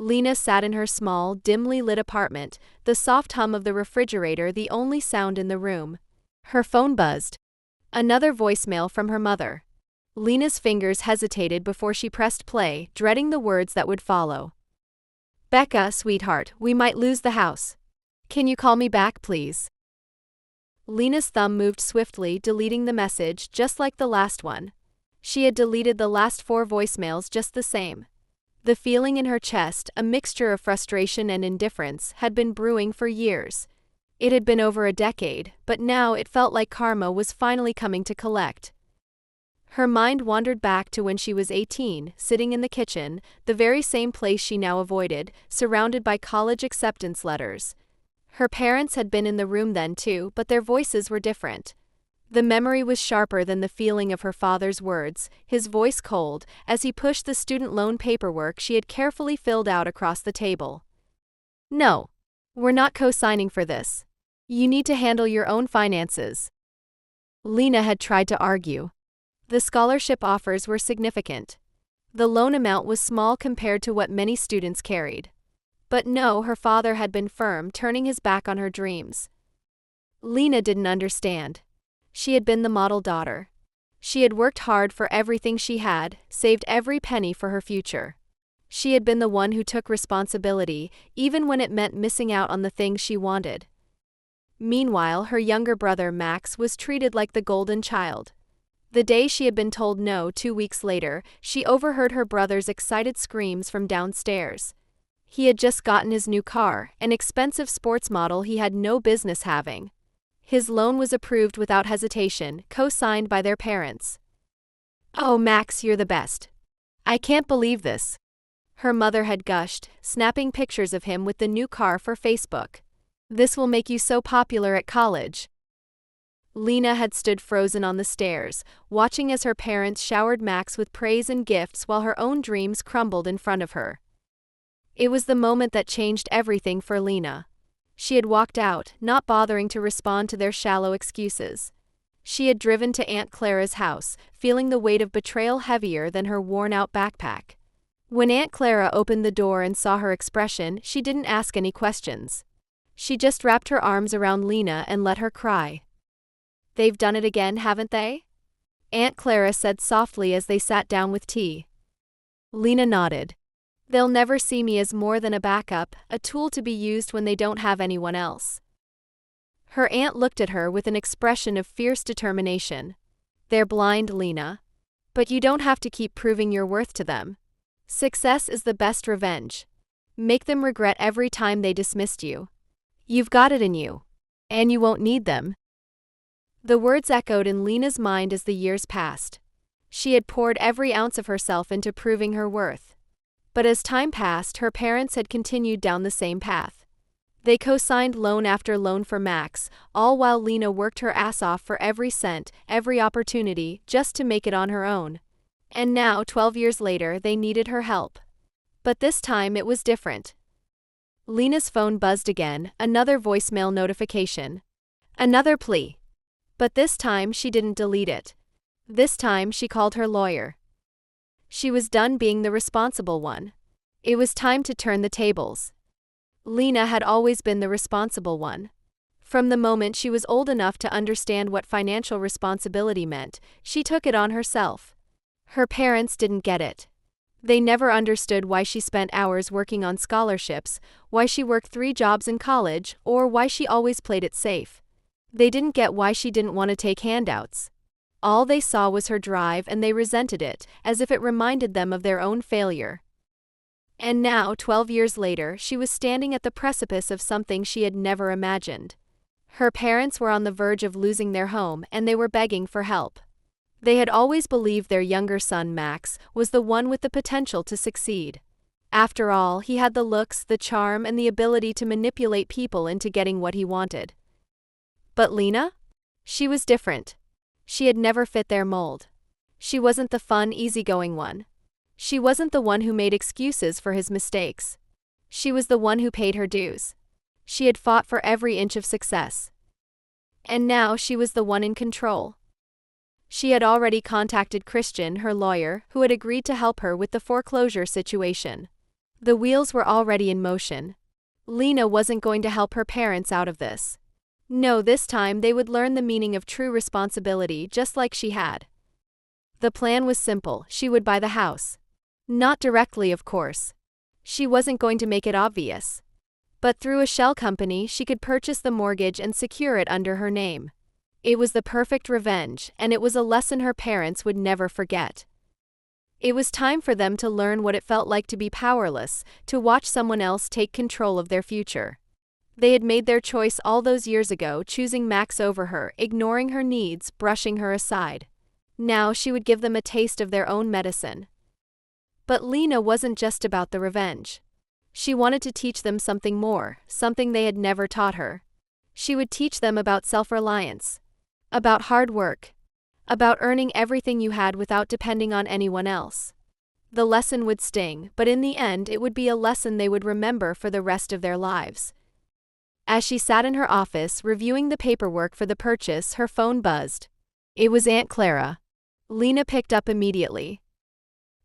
Lena sat in her small, dimly lit apartment, the soft hum of the refrigerator the only sound in the room. Her phone buzzed. Another voicemail from her mother. Lena's fingers hesitated before she pressed play, dreading the words that would follow. "Becca, sweetheart, we might lose the house. Can you call me back, please?" Lena's thumb moved swiftly, deleting the message, just like the last one. She had deleted the last 4 voicemails just the same. The feeling in her chest, a mixture of frustration and indifference, had been brewing for years. It had been over a decade, but now it felt like karma was finally coming to collect. Her mind wandered back to when she was 18, sitting in the kitchen, the very same place she now avoided, surrounded by college acceptance letters. Her parents had been in the room then too, but their voices were different. The memory was sharper than the feeling of her father's words, his voice cold, as he pushed the student loan paperwork she had carefully filled out across the table. "No. We're not co-signing for this. You need to handle your own finances." Lena had tried to argue. The scholarship offers were significant. The loan amount was small compared to what many students carried. But no, her father had been firm, turning his back on her dreams. Lena didn't understand. She had been the model daughter. She had worked hard for everything she had, saved every penny for her future. She had been the one who took responsibility, even when it meant missing out on the things she wanted. Meanwhile, her younger brother, Max, was treated like the golden child. The day she had been told no 2 weeks later, she overheard her brother's excited screams from downstairs. He had just gotten his new car, an expensive sports model he had no business having. His loan was approved without hesitation, co-signed by their parents. "Oh, Max, you're the best. I can't believe this." Her mother had gushed, snapping pictures of him with the new car for Facebook. "This will make you so popular at college." Lena had stood frozen on the stairs, watching as her parents showered Max with praise and gifts while her own dreams crumbled in front of her. It was the moment that changed everything for Lena. She had walked out, not bothering to respond to their shallow excuses. She had driven to Aunt Clara's house, feeling the weight of betrayal heavier than her worn-out backpack. When Aunt Clara opened the door and saw her expression, she didn't ask any questions. She just wrapped her arms around Lena and let her cry. "They've done it again, haven't they?" Aunt Clara said softly as they sat down with tea. Lena nodded. "They'll never see me as more than a backup, a tool to be used when they don't have anyone else." Her aunt looked at her with an expression of fierce determination. "They're blind, Lena. But you don't have to keep proving your worth to them. Success is the best revenge. Make them regret every time they dismissed you. You've got it in you. And you won't need them." The words echoed in Lena's mind as the years passed. She had poured every ounce of herself into proving her worth. But as time passed, her parents had continued down the same path. They co-signed loan after loan for Max, all while Lena worked her ass off for every cent, every opportunity, just to make it on her own. And now, 12 years later, they needed her help. But this time it was different. Lena's phone buzzed again, another voicemail notification. Another plea. But this time she didn't delete it. This time she called her lawyer. She was done being the responsible one. It was time to turn the tables. Lena had always been the responsible one. From the moment she was old enough to understand what financial responsibility meant, she took it on herself. Her parents didn't get it. They never understood why she spent hours working on scholarships, why she worked 3 jobs in college, or why she always played it safe. They didn't get why she didn't want to take handouts. All they saw was her drive, and they resented it, as if it reminded them of their own failure. And now, 12 years later, she was standing at the precipice of something she had never imagined. Her parents were on the verge of losing their home, and they were begging for help. They had always believed their younger son, Max, was the one with the potential to succeed. After all, he had the looks, the charm, and the ability to manipulate people into getting what he wanted. But Lena? She was different. She had never fit their mold. She wasn't the fun, easygoing one. She wasn't the one who made excuses for his mistakes. She was the one who paid her dues. She had fought for every inch of success. And now she was the one in control. She had already contacted Christian, her lawyer, who had agreed to help her with the foreclosure situation. The wheels were already in motion. Lena wasn't going to help her parents out of this. No, this time they would learn the meaning of true responsibility just like she had. The plan was simple: she would buy the house. Not directly, of course. She wasn't going to make it obvious. But through a shell company, she could purchase the mortgage and secure it under her name. It was the perfect revenge, and it was a lesson her parents would never forget. It was time for them to learn what it felt like to be powerless, to watch someone else take control of their future. They had made their choice all those years ago, choosing Max over her, ignoring her needs, brushing her aside. Now she would give them a taste of their own medicine. But Lena wasn't just about the revenge. She wanted to teach them something more, something they had never taught her. She would teach them about self-reliance, about hard work, about earning everything you had without depending on anyone else. The lesson would sting, but in the end it would be a lesson they would remember for the rest of their lives. As she sat in her office, reviewing the paperwork for the purchase, her phone buzzed. It was Aunt Clara. Lena picked up immediately.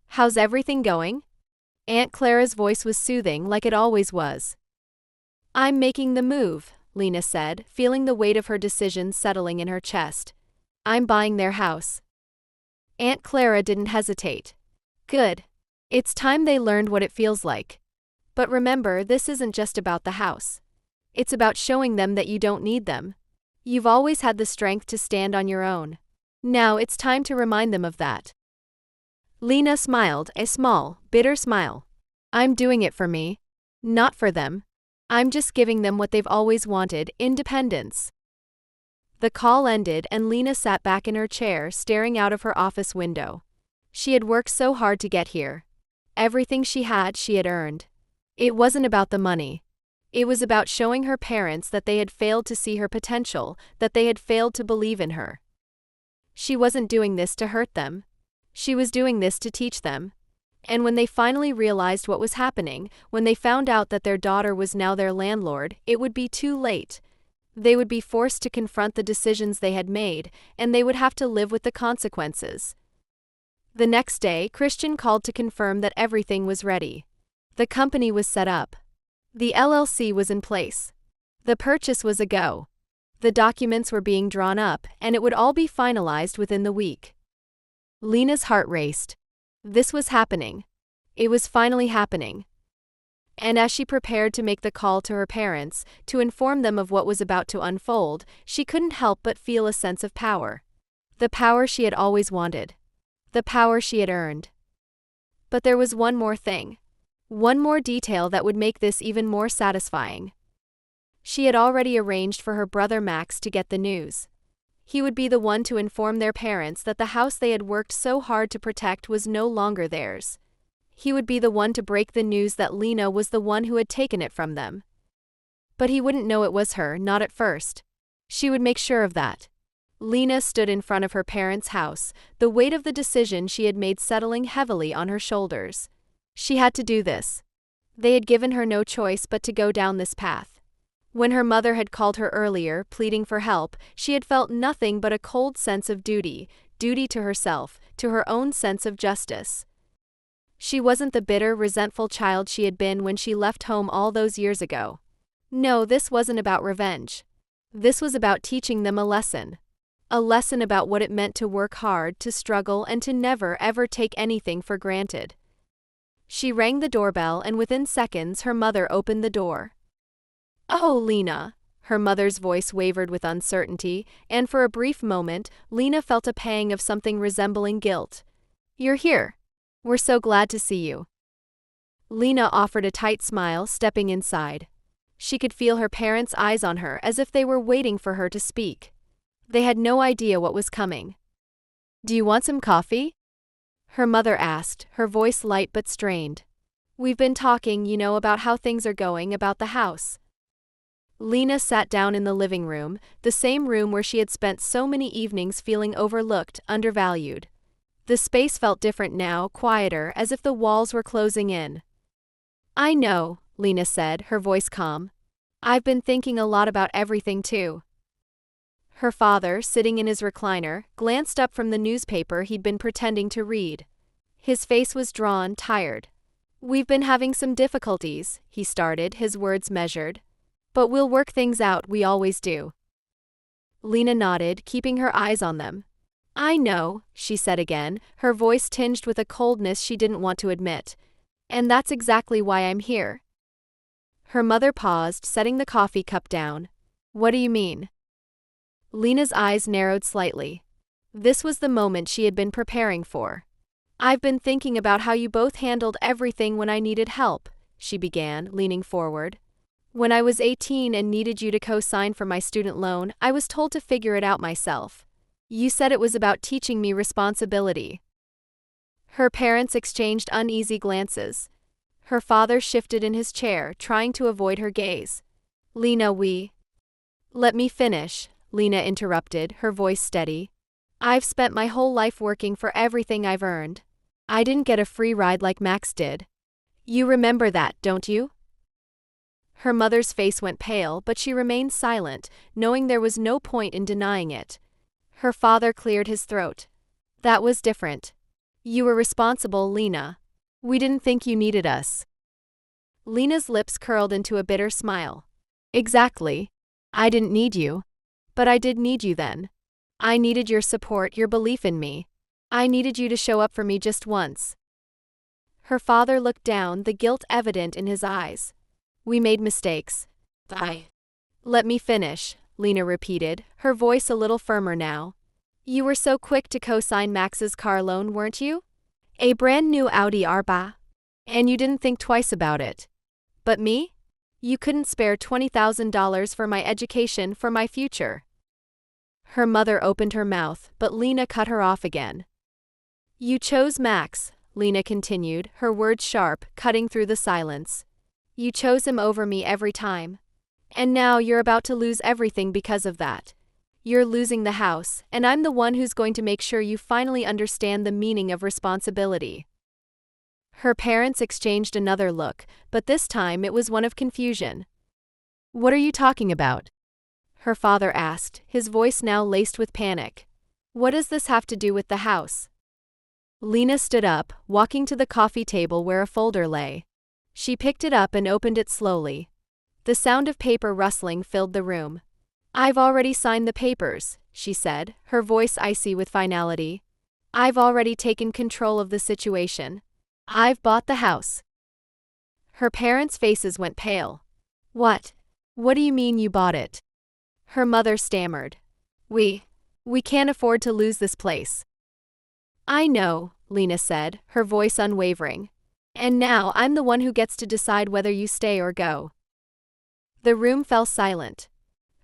"How's everything going?" Aunt Clara's voice was soothing, like it always was. "I'm making the move," Lena said, feeling the weight of her decision settling in her chest. "I'm buying their house." Aunt Clara didn't hesitate. "Good. It's time they learned what it feels like. But remember, this isn't just about the house. It's about showing them that you don't need them. You've always had the strength to stand on your own. Now it's time to remind them of that." Lena smiled, a small, bitter smile. "I'm doing it for me. Not for them. I'm just giving them what they've always wanted: independence." The call ended and Lena sat back in her chair, staring out of her office window. She had worked so hard to get here. Everything she had earned. It wasn't about the money. It was about showing her parents that they had failed to see her potential, that they had failed to believe in her. She wasn't doing this to hurt them. She was doing this to teach them. And when they finally realized what was happening, when they found out that their daughter was now their landlord, it would be too late. They would be forced to confront the decisions they had made, and they would have to live with the consequences. The next day, Christian called to confirm that everything was ready. The company was set up. The LLC was in place. The purchase was a go. The documents were being drawn up, and it would all be finalized within the week. Lena's heart raced. This was happening. It was finally happening. And as she prepared to make the call to her parents, to inform them of what was about to unfold, she couldn't help but feel a sense of power. The power she had always wanted. The power she had earned. But there was one more thing. One more detail that would make this even more satisfying. She had already arranged for her brother Max to get the news. He would be the one to inform their parents that the house they had worked so hard to protect was no longer theirs. He would be the one to break the news that Lena was the one who had taken it from them. But he wouldn't know it was her, not at first. She would make sure of that. Lena stood in front of her parents' house, the weight of the decision she had made settling heavily on her shoulders. She had to do this. They had given her no choice but to go down this path. When her mother had called her earlier, pleading for help, she had felt nothing but a cold sense of duty to herself, to her own sense of justice. She wasn't the bitter, resentful child she had been when she left home all those years ago. No, this wasn't about revenge. This was about teaching them a lesson. A lesson about what it meant to work hard, to struggle, and to never, ever take anything for granted. She rang the doorbell, and within seconds her mother opened the door. "Oh, Lena." Her mother's voice wavered with uncertainty, and for a brief moment, Lena felt a pang of something resembling guilt. "You're here. We're so glad to see you." Lena offered a tight smile, stepping inside. She could feel her parents' eyes on her, as if they were waiting for her to speak. They had no idea what was coming. "Do you want some coffee?" her mother asked, her voice light but strained. "We've been talking, about how things are going, about the house." Lena sat down in the living room, the same room where she had spent so many evenings feeling overlooked, undervalued. The space felt different now, quieter, as if the walls were closing in. "I know," Lena said, her voice calm. "I've been thinking a lot about everything too." Her father, sitting in his recliner, glanced up from the newspaper he'd been pretending to read. His face was drawn, tired. We've been having some difficulties, he started, his words measured. But we'll work things out, we always do. Lena nodded, keeping her eyes on them. I know, she said again, her voice tinged with a coldness she didn't want to admit. And that's exactly why I'm here. Her mother paused, setting the coffee cup down. What do you mean? Lena's eyes narrowed slightly. This was the moment she had been preparing for. I've been thinking about how you both handled everything when I needed help, she began, leaning forward. When I was 18 and needed you to co-sign for my student loan, I was told to figure it out myself. You said it was about teaching me responsibility. Her parents exchanged uneasy glances. Her father shifted in his chair, trying to avoid her gaze. Lena, Let me finish, Lena interrupted, her voice steady. I've spent my whole life working for everything I've earned. I didn't get a free ride like Max did. You remember that, don't you? Her mother's face went pale, but she remained silent, knowing there was no point in denying it. Her father cleared his throat. That was different. You were responsible, Lena. We didn't think you needed us. Lena's lips curled into a bitter smile. Exactly. I didn't need you. But I did need you then. I needed your support, your belief in me. I needed you to show up for me just once. Her father looked down, the guilt evident in his eyes. We made mistakes. Let me finish, Lena repeated, her voice a little firmer now. You were so quick to co-sign Max's car loan, weren't you? A brand new Audi R8. And you didn't think twice about it. But me? You couldn't spare $20,000 for my education, for my future. Her mother opened her mouth, but Lena cut her off again. You chose Max, Lena continued, her words sharp, cutting through the silence. You chose him over me every time. And now you're about to lose everything because of that. You're losing the house, and I'm the one who's going to make sure you finally understand the meaning of responsibility. Her parents exchanged another look, but this time it was one of confusion. What are you talking about? Her father asked, his voice now laced with panic. What does this have to do with the house? Lena stood up, walking to the coffee table where a folder lay. She picked it up and opened it slowly. The sound of paper rustling filled the room. I've already signed the papers, she said, her voice icy with finality. I've already taken control of the situation. I've bought the house. Her parents' faces went pale. What? What do you mean you bought it? Her mother stammered. We can't afford to lose this place. I know, Lena said, her voice unwavering. And now I'm the one who gets to decide whether you stay or go. The room fell silent.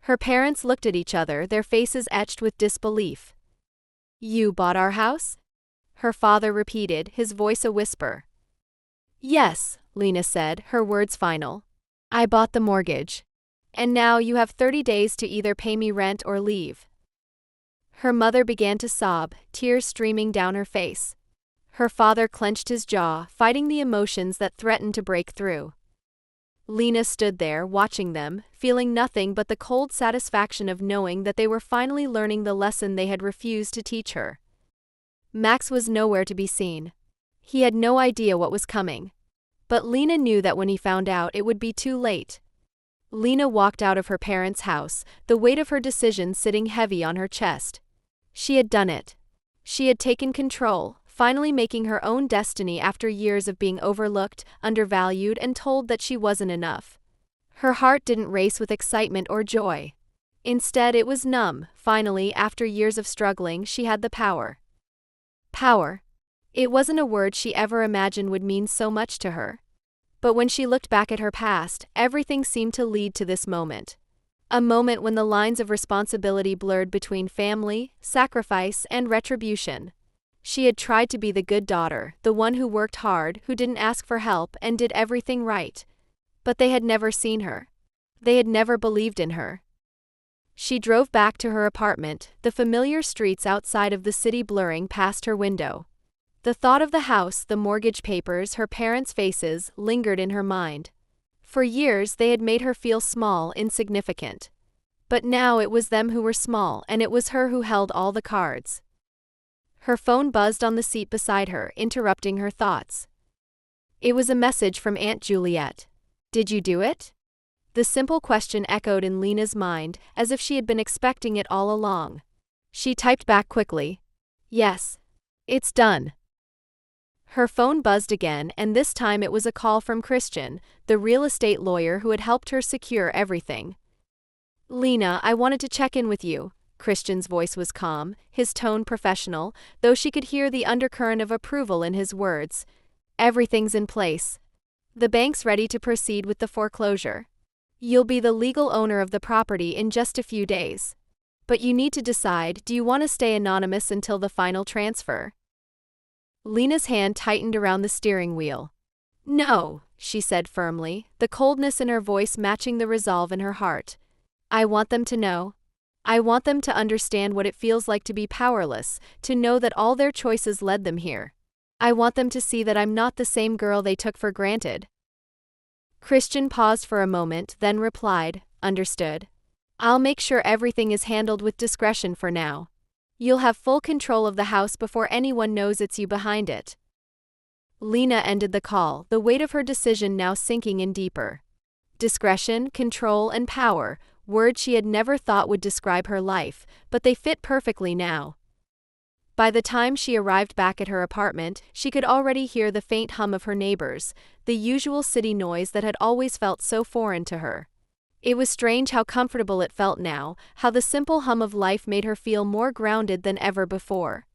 Her parents looked at each other, their faces etched with disbelief. You bought our house? Her father repeated, his voice a whisper. Yes, Lena said, her words final. I bought the mortgage. And now you have 30 days to either pay me rent or leave. Her mother began to sob, tears streaming down her face. Her father clenched his jaw, fighting the emotions that threatened to break through. Lena stood there, watching them, feeling nothing but the cold satisfaction of knowing that they were finally learning the lesson they had refused to teach her. Max was nowhere to be seen. He had no idea what was coming. But Lena knew that when he found out, it would be too late. Lena walked out of her parents' house, the weight of her decision sitting heavy on her chest. She had done it. She had taken control, finally making her own destiny after years of being overlooked, undervalued, and told that she wasn't enough. Her heart didn't race with excitement or joy. Instead, it was numb. Finally, after years of struggling, she had the power. Power. It wasn't a word she ever imagined would mean so much to her. But when she looked back at her past, everything seemed to lead to this moment. A moment when the lines of responsibility blurred between family, sacrifice, and retribution. She had tried to be the good daughter, the one who worked hard, who didn't ask for help, and did everything right. But they had never seen her. They had never believed in her. She drove back to her apartment, the familiar streets outside of the city blurring past her window. The thought of the house, the mortgage papers, her parents' faces, lingered in her mind. For years they had made her feel small, insignificant. But now it was them who were small, and it was her who held all the cards. Her phone buzzed on the seat beside her, interrupting her thoughts. It was a message from Aunt Juliet. Did you do it? The simple question echoed in Lena's mind, as if she had been expecting it all along. She typed back quickly. Yes. It's done. Her phone buzzed again, and this time it was a call from Christian, the real estate lawyer who had helped her secure everything. Lena, I wanted to check in with you. Christian's voice was calm, his tone professional, though she could hear the undercurrent of approval in his words. Everything's in place. The bank's ready to proceed with the foreclosure. You'll be the legal owner of the property in just a few days. But you need to decide, do you want to stay anonymous until the final transfer? Lena's hand tightened around the steering wheel. No, she said firmly, the coldness in her voice matching the resolve in her heart. I want them to know. I want them to understand what it feels like to be powerless, to know that all their choices led them here. I want them to see that I'm not the same girl they took for granted. Christian paused for a moment, then replied, Understood. I'll make sure everything is handled with discretion for now. You'll have full control of the house before anyone knows it's you behind it. Lena ended the call, the weight of her decision now sinking in deeper. Discretion, control, and power, words she had never thought would describe her life, but they fit perfectly now. By the time she arrived back at her apartment, she could already hear the faint hum of her neighbors, the usual city noise that had always felt so foreign to her. It was strange how comfortable it felt now, how the simple hum of life made her feel more grounded than ever before.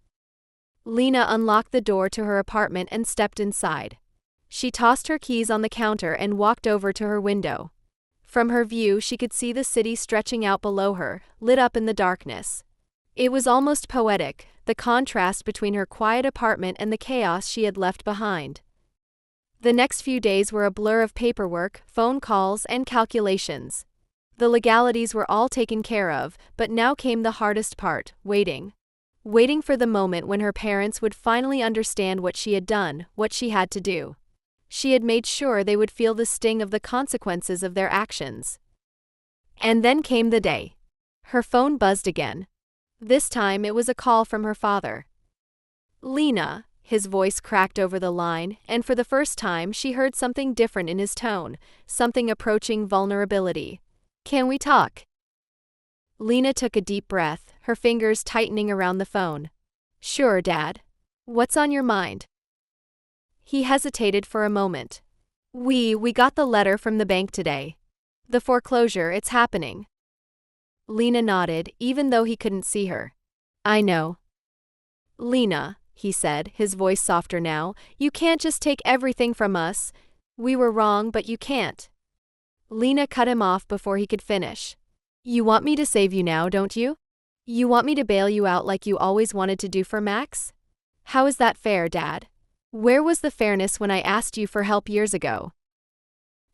Lena unlocked the door to her apartment and stepped inside. She tossed her keys on the counter and walked over to her window. From her view, she could see the city stretching out below her, lit up in the darkness. It was almost poetic, the contrast between her quiet apartment and the chaos she had left behind. The next few days were a blur of paperwork, phone calls, and calculations. The legalities were all taken care of, but now came the hardest part, waiting. Waiting for the moment when her parents would finally understand what she had done, what she had to do. She had made sure they would feel the sting of the consequences of their actions. And then came the day. Her phone buzzed again. This time it was a call from her father. Lena, his voice cracked over the line, and for the first time she heard something different in his tone, something approaching vulnerability. Can we talk? Lena took a deep breath, her fingers tightening around the phone. Sure, Dad. What's on your mind? He hesitated for a moment. We got the letter from the bank today. The foreclosure, it's happening. Lena nodded, even though he couldn't see her. I know. Lena, he said, his voice softer now, you can't just take everything from us. We were wrong, but you can't. Lena cut him off before he could finish. You want me to save you now, don't you? You want me to bail you out like you always wanted to do for Max? How is that fair, Dad? Where was the fairness when I asked you for help years ago?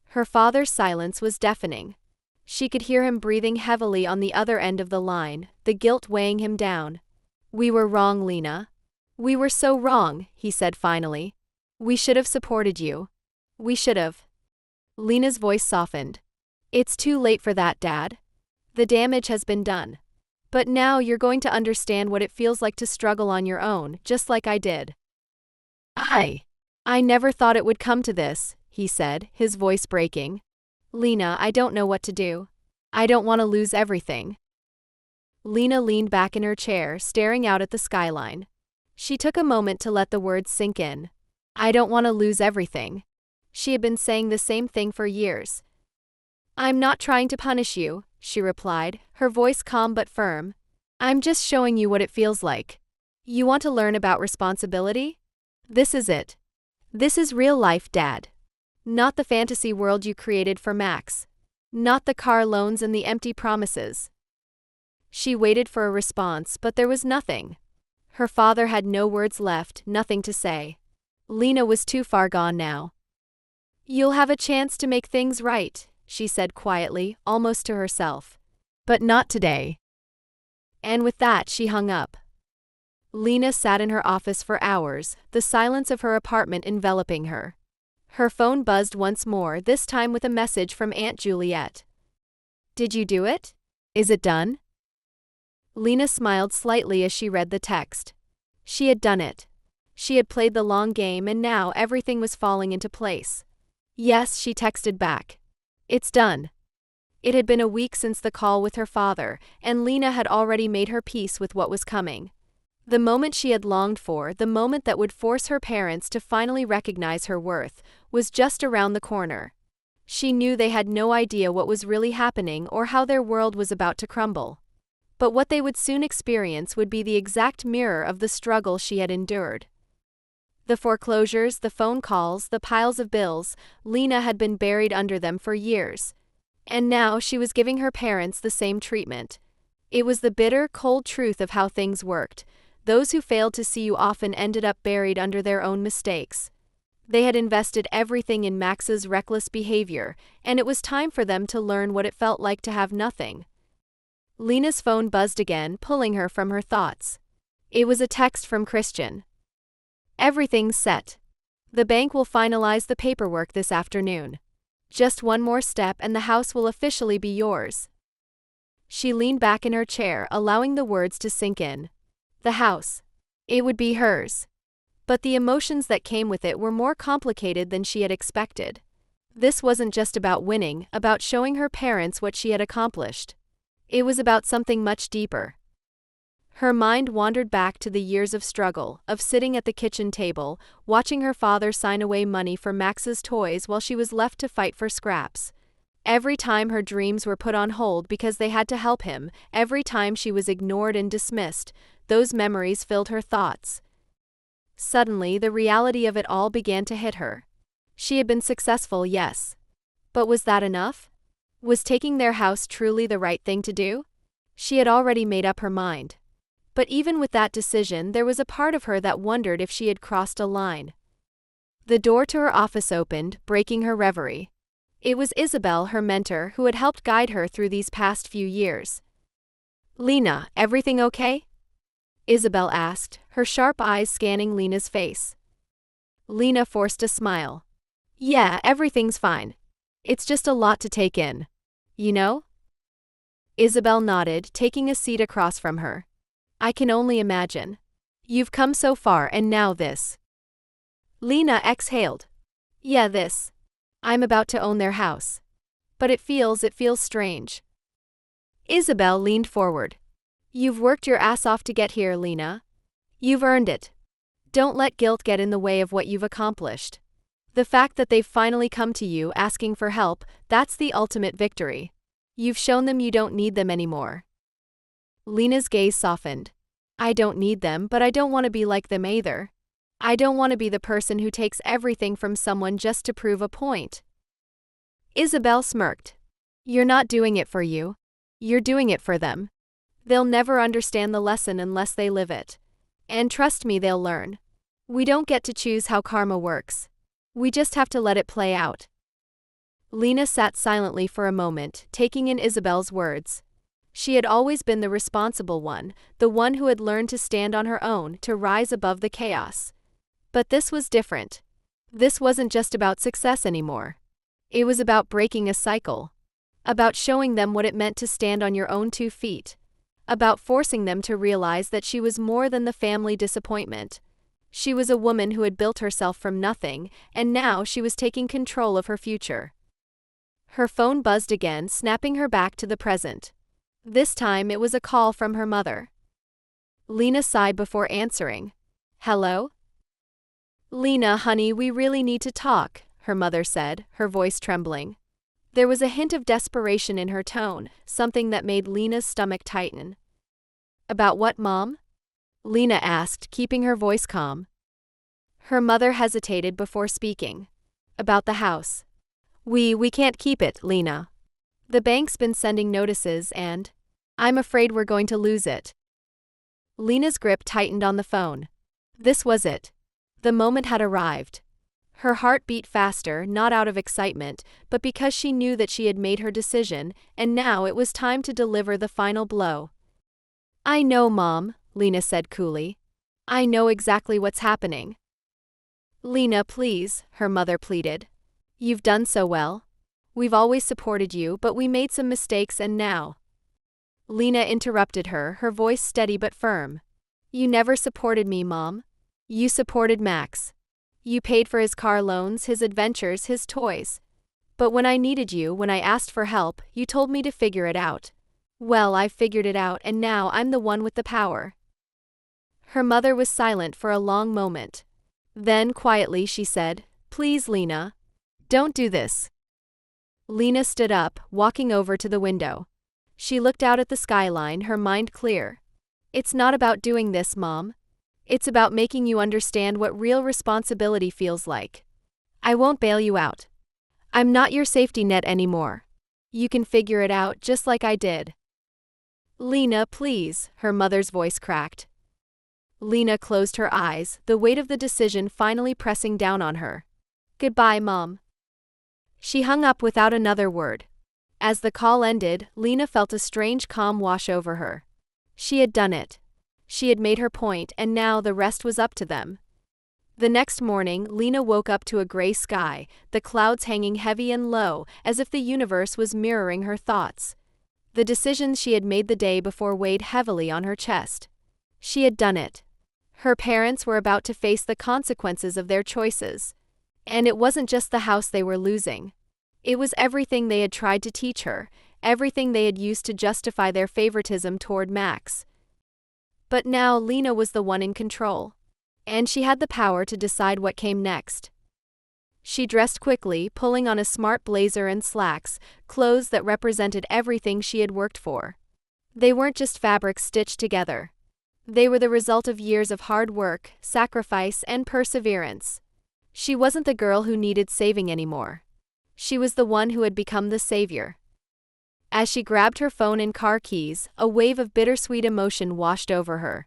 Her father's silence was deafening. She could hear him breathing heavily on the other end of the line, the guilt weighing him down. We were wrong, Lena. We were so wrong, he said finally. We should have supported you. We should have. Lena's voice softened. It's too late for that, Dad. The damage has been done. But now you're going to understand what it feels like to struggle on your own, just like I did. I never thought it would come to this, he said, his voice breaking. Lena, I don't know what to do. I don't want to lose everything. Lena leaned back in her chair, staring out at the skyline. She took a moment to let the words sink in. I don't want to lose everything. She had been saying the same thing for years. I'm not trying to punish you, she replied, her voice calm but firm. I'm just showing you what it feels like. You want to learn about responsibility? This is it. This is real life, Dad. Not the fantasy world you created for Max. Not the car loans and the empty promises. She waited for a response, but there was nothing. Her father had no words left, nothing to say. Lena was too far gone now. You'll have a chance to make things right, she said quietly, almost to herself. But not today. And with that she hung up. Lena sat in her office for hours, the silence of her apartment enveloping her. Her phone buzzed once more, this time with a message from Aunt Juliet. Did you do it? Is it done? Lena smiled slightly as she read the text. She had done it. She had played the long game and now everything was falling into place. Yes, she texted back. It's done. It had been a week since the call with her father, and Lena had already made her peace with what was coming. The moment she had longed for, the moment that would force her parents to finally recognize her worth, was just around the corner. She knew they had no idea what was really happening or how their world was about to crumble. But what they would soon experience would be the exact mirror of the struggle she had endured. The foreclosures, the phone calls, the piles of bills, Lena had been buried under them for years. And now she was giving her parents the same treatment. It was the bitter, cold truth of how things worked. Those who failed to see you often ended up buried under their own mistakes. They had invested everything in Max's reckless behavior, and it was time for them to learn what it felt like to have nothing. Lena's phone buzzed again, pulling her from her thoughts. It was a text from Christian. Everything's set. The bank will finalize the paperwork this afternoon. Just one more step and the house will officially be yours. She leaned back in her chair, allowing the words to sink in. The house. It would be hers. But the emotions that came with it were more complicated than she had expected. This wasn't just about winning, about showing her parents what she had accomplished. It was about something much deeper. Her mind wandered back to the years of struggle, of sitting at the kitchen table, watching her father sign away money for Max's toys while she was left to fight for scraps. Every time her dreams were put on hold because they had to help him, every time she was ignored and dismissed, those memories filled her thoughts. Suddenly, the reality of it all began to hit her. She had been successful, yes. But was that enough? Was taking their house truly the right thing to do? She had already made up her mind. But even with that decision, there was a part of her that wondered if she had crossed a line. The door to her office opened, breaking her reverie. It was Isabel, her mentor, who had helped guide her through these past few years. Lena, everything okay? Isabel asked, her sharp eyes scanning Lena's face. Lena forced a smile. Yeah, everything's fine. It's just a lot to take in. You know? Isabel nodded, taking a seat across from her. I can only imagine. You've come so far and now this. Lena exhaled. Yeah, this. I'm about to own their house. But it feels strange. Isabel leaned forward. You've worked your ass off to get here, Lena. You've earned it. Don't let guilt get in the way of what you've accomplished. The fact that they've finally come to you asking for help, that's the ultimate victory. You've shown them you don't need them anymore. Lena's gaze softened. I don't need them, but I don't want to be like them either. I don't want to be the person who takes everything from someone just to prove a point. Isabel smirked. You're not doing it for you. You're doing it for them. They'll never understand the lesson unless they live it. And trust me, they'll learn. We don't get to choose how karma works. We just have to let it play out. Lena sat silently for a moment, taking in Isabel's words. She had always been the responsible one, the one who had learned to stand on her own, to rise above the chaos. But this was different. This wasn't just about success anymore. It was about breaking a cycle. About showing them what it meant to stand on your own 2 feet. About forcing them to realize that she was more than the family disappointment. She was a woman who had built herself from nothing, and now she was taking control of her future. Her phone buzzed again, snapping her back to the present. This time it was a call from her mother. Lena sighed before answering. Hello? Lena, honey, we really need to talk, her mother said, her voice trembling. There was a hint of desperation in her tone, something that made Lena's stomach tighten. About what, Mom? Lena asked, keeping her voice calm. Her mother hesitated before speaking. About the house. We can't keep it, Lena. The bank's been sending notices and I'm afraid we're going to lose it. Lena's grip tightened on the phone. This was it. The moment had arrived. Her heart beat faster, not out of excitement, but because she knew that she had made her decision, and now it was time to deliver the final blow. I know, Mom, Lena said coolly. I know exactly what's happening. Lena, please, her mother pleaded. You've done so well. We've always supported you, but we made some mistakes and now. Lena interrupted her, her voice steady but firm. You never supported me, Mom. You supported Max. You paid for his car loans, his adventures, his toys. But when I needed you, when I asked for help, you told me to figure it out. Well, I've figured it out, and now I'm the one with the power." Her mother was silent for a long moment. Then, quietly, she said, "Please, Lena. Don't do this." Lena stood up, walking over to the window. She looked out at the skyline, her mind clear. "It's not about doing this, Mom. It's about making you understand what real responsibility feels like. I won't bail you out. I'm not your safety net anymore. You can figure it out just like I did." "Lena, please," her mother's voice cracked. Lena closed her eyes, the weight of the decision finally pressing down on her. "Goodbye, Mom." She hung up without another word. As the call ended, Lena felt a strange calm wash over her. She had done it. She had made her point, and now the rest was up to them. The next morning, Lena woke up to a gray sky, the clouds hanging heavy and low, as if the universe was mirroring her thoughts. The decisions she had made the day before weighed heavily on her chest. She had done it. Her parents were about to face the consequences of their choices. And it wasn't just the house they were losing. It was everything they had tried to teach her, everything they had used to justify their favoritism toward Max. But now Lena was the one in control. And she had the power to decide what came next. She dressed quickly, pulling on a smart blazer and slacks, clothes that represented everything she had worked for. They weren't just fabrics stitched together. They were the result of years of hard work, sacrifice, and perseverance. She wasn't the girl who needed saving anymore. She was the one who had become the savior. As she grabbed her phone and car keys, a wave of bittersweet emotion washed over her.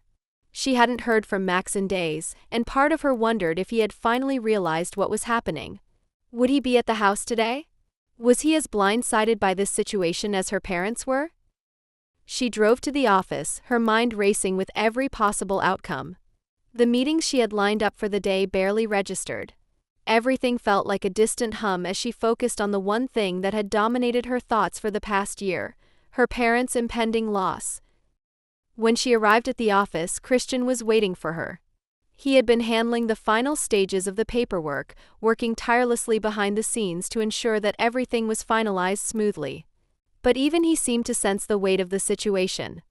She hadn't heard from Max in days, and part of her wondered if he had finally realized what was happening. Would he be at the house today? Was he as blindsided by this situation as her parents were? She drove to the office, her mind racing with every possible outcome. The meetings she had lined up for the day barely registered. Everything felt like a distant hum as she focused on the one thing that had dominated her thoughts for the past year, her parents' impending loss. When she arrived at the office, Christian was waiting for her. He had been handling the final stages of the paperwork, working tirelessly behind the scenes to ensure that everything was finalized smoothly. But even he seemed to sense the weight of the situation.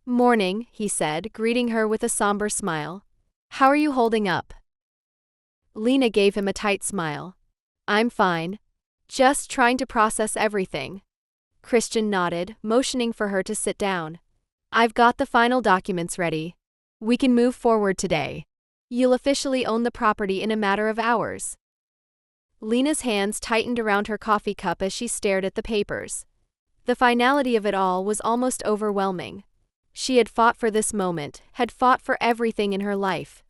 "Morning," he said, greeting her with a somber smile. "How are you holding up?" Lena gave him a tight smile. "I'm fine. Just trying to process everything." Christian nodded, motioning for her to sit down. "I've got the final documents ready. We can move forward today. You'll officially own the property in a matter of hours." Lena's hands tightened around her coffee cup as she stared at the papers. The finality of it all was almost overwhelming. She had fought for this moment, had fought for everything in her life.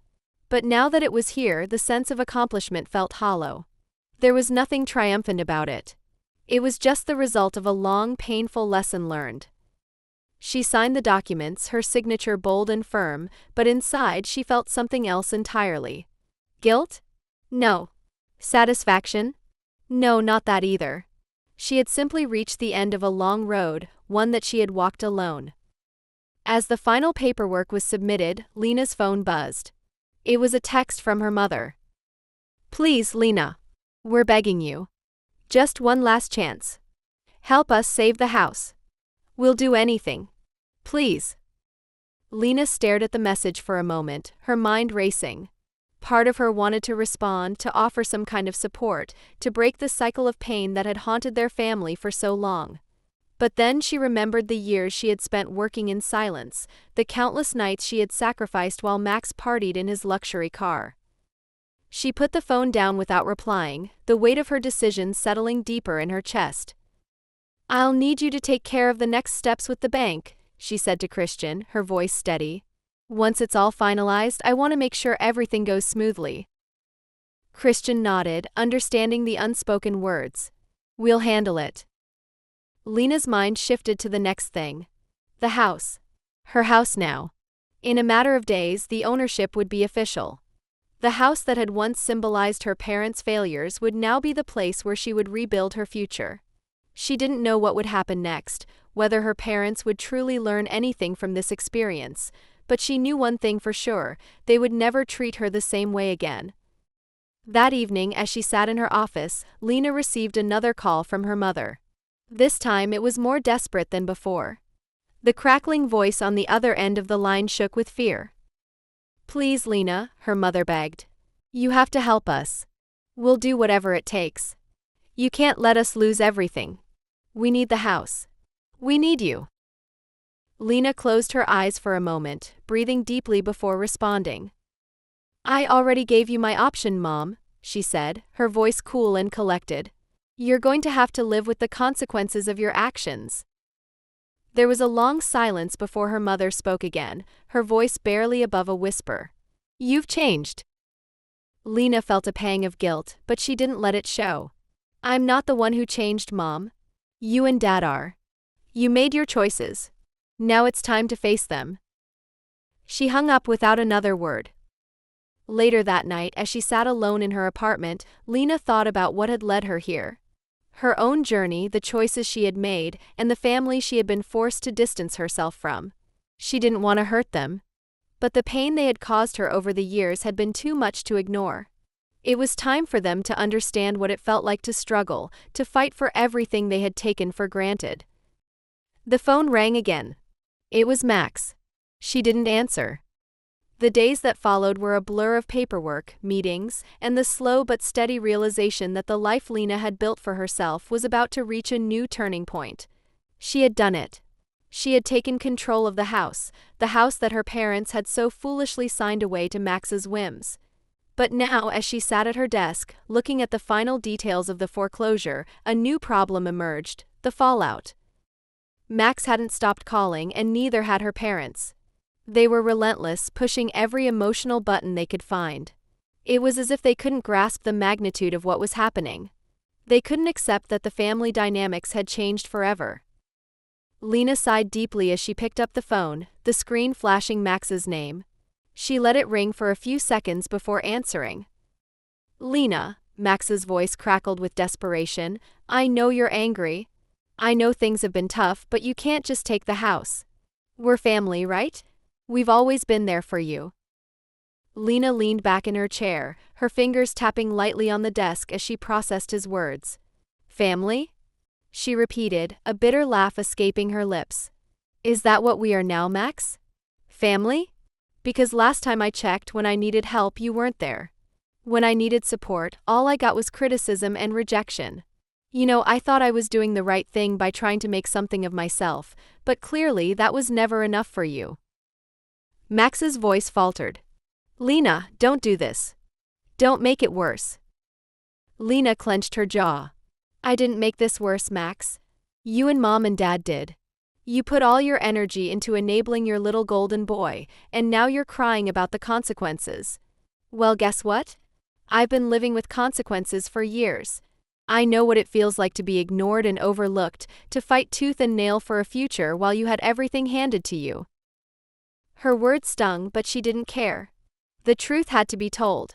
But now that it was here, the sense of accomplishment felt hollow. There was nothing triumphant about it. It was just the result of a long, painful lesson learned. She signed the documents, her signature bold and firm, but inside she felt something else entirely. Guilt? No. Satisfaction? No, not that either. She had simply reached the end of a long road, one that she had walked alone. As the final paperwork was submitted, Lena's phone buzzed. It was a text from her mother. "Please, Lena. We're begging you. Just one last chance. Help us save the house. We'll do anything. Please." Lena stared at the message for a moment, her mind racing. Part of her wanted to respond, to offer some kind of support, to break the cycle of pain that had haunted their family for so long. But then she remembered the years she had spent working in silence, the countless nights she had sacrificed while Max partied in his luxury car. She put the phone down without replying, the weight of her decision settling deeper in her chest. "I'll need you to take care of the next steps with the bank," she said to Christian, her voice steady. "Once it's all finalized, I want to make sure everything goes smoothly." Christian nodded, understanding the unspoken words. "We'll handle it." Lena's mind shifted to the next thing. The house. Her house now. In a matter of days, the ownership would be official. The house that had once symbolized her parents' failures would now be the place where she would rebuild her future. She didn't know what would happen next, whether her parents would truly learn anything from this experience, but she knew one thing for sure: they would never treat her the same way again. That evening, as she sat in her office, Lena received another call from her mother. This time it was more desperate than before. The crackling voice on the other end of the line shook with fear. "Please, Lena," her mother begged. "You have to help us. We'll do whatever it takes. You can't let us lose everything. We need the house. We need you." Lena closed her eyes for a moment, breathing deeply before responding. "I already gave you my option, Mom," she said, her voice cool and collected. "You're going to have to live with the consequences of your actions." There was a long silence before her mother spoke again, her voice barely above a whisper. "You've changed." Lena felt a pang of guilt, but she didn't let it show. "I'm not the one who changed, Mom. You and Dad are. You made your choices. Now it's time to face them." She hung up without another word. Later that night, as she sat alone in her apartment, Lena thought about what had led her here. Her own journey, the choices she had made, and the family she had been forced to distance herself from. She didn't want to hurt them. But the pain they had caused her over the years had been too much to ignore. It was time for them to understand what it felt like to struggle, to fight for everything they had taken for granted. The phone rang again. It was Max. She didn't answer. The days that followed were a blur of paperwork, meetings, and the slow but steady realization that the life Lena had built for herself was about to reach a new turning point. She had done it. She had taken control of the house that her parents had so foolishly signed away to Max's whims. But now, as she sat at her desk, looking at the final details of the foreclosure, a new problem emerged: the fallout. Max hadn't stopped calling, and neither had her parents. They were relentless, pushing every emotional button they could find. It was as if they couldn't grasp the magnitude of what was happening. They couldn't accept that the family dynamics had changed forever. Lena sighed deeply as she picked up the phone, the screen flashing Max's name. She let it ring for a few seconds before answering. "Lena," Max's voice crackled with desperation, "I know you're angry. I know things have been tough, but you can't just take the house. We're family, right? We've always been there for you." Lena leaned back in her chair, her fingers tapping lightly on the desk as she processed his words. "Family?" she repeated, a bitter laugh escaping her lips. "Is that what we are now, Max? Family? Because last time I checked, when I needed help, you weren't there. When I needed support, all I got was criticism and rejection. I thought I was doing the right thing by trying to make something of myself, but clearly that was never enough for you." Max's voice faltered. "Lena, don't do this. Don't make it worse." Lena clenched her jaw. "I didn't make this worse, Max. You and Mom and Dad did. You put all your energy into enabling your little golden boy, and now you're crying about the consequences. Well, guess what? I've been living with consequences for years. I know what it feels like to be ignored and overlooked, to fight tooth and nail for a future while you had everything handed to you." Her words stung, but she didn't care. The truth had to be told.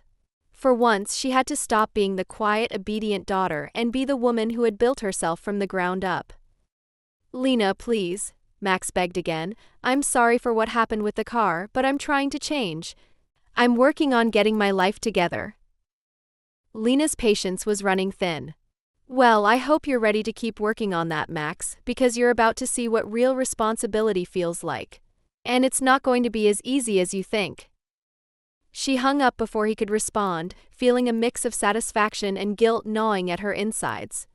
For once, she had to stop being the quiet, obedient daughter and be the woman who had built herself from the ground up. "Lena, please," Max begged again. "I'm sorry for what happened with the car, but I'm trying to change. I'm working on getting my life together." Lena's patience was running thin. "Well, I hope you're ready to keep working on that, Max, because you're about to see what real responsibility feels like. And it's not going to be as easy as you think." She hung up before he could respond, feeling a mix of satisfaction and guilt gnawing at her insides.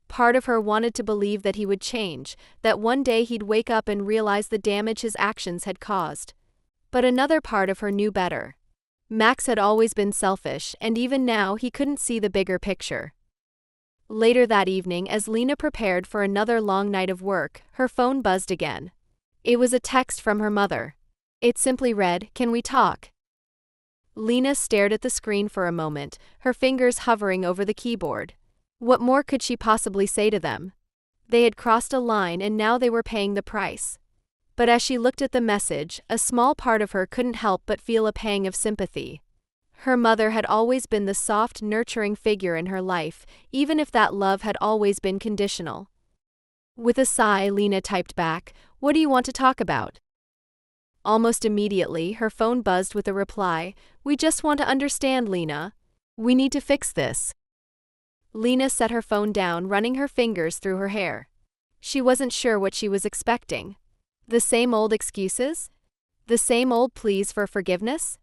Part of her wanted to believe that he would change, that one day he'd wake up and realize the damage his actions had caused. But another part of her knew better. Max had always been selfish, and even now he couldn't see the bigger picture. Later that evening, as Lena prepared for another long night of work, her phone buzzed again. It was a text from her mother. It simply read, "Can we talk?" Lena stared at the screen for a moment, her fingers hovering over the keyboard. What more could she possibly say to them? They had crossed a line and now they were paying the price. But as she looked at the message, a small part of her couldn't help but feel a pang of sympathy. Her mother had always been the soft, nurturing figure in her life, even if that love had always been conditional. With a sigh, Lena typed back, "What do you want to talk about?" Almost immediately, her phone buzzed with a reply. "We just want to understand, Lena. We need to fix this." Lena set her phone down, running her fingers through her hair. She wasn't sure what she was expecting. The same old excuses? The same old pleas for forgiveness?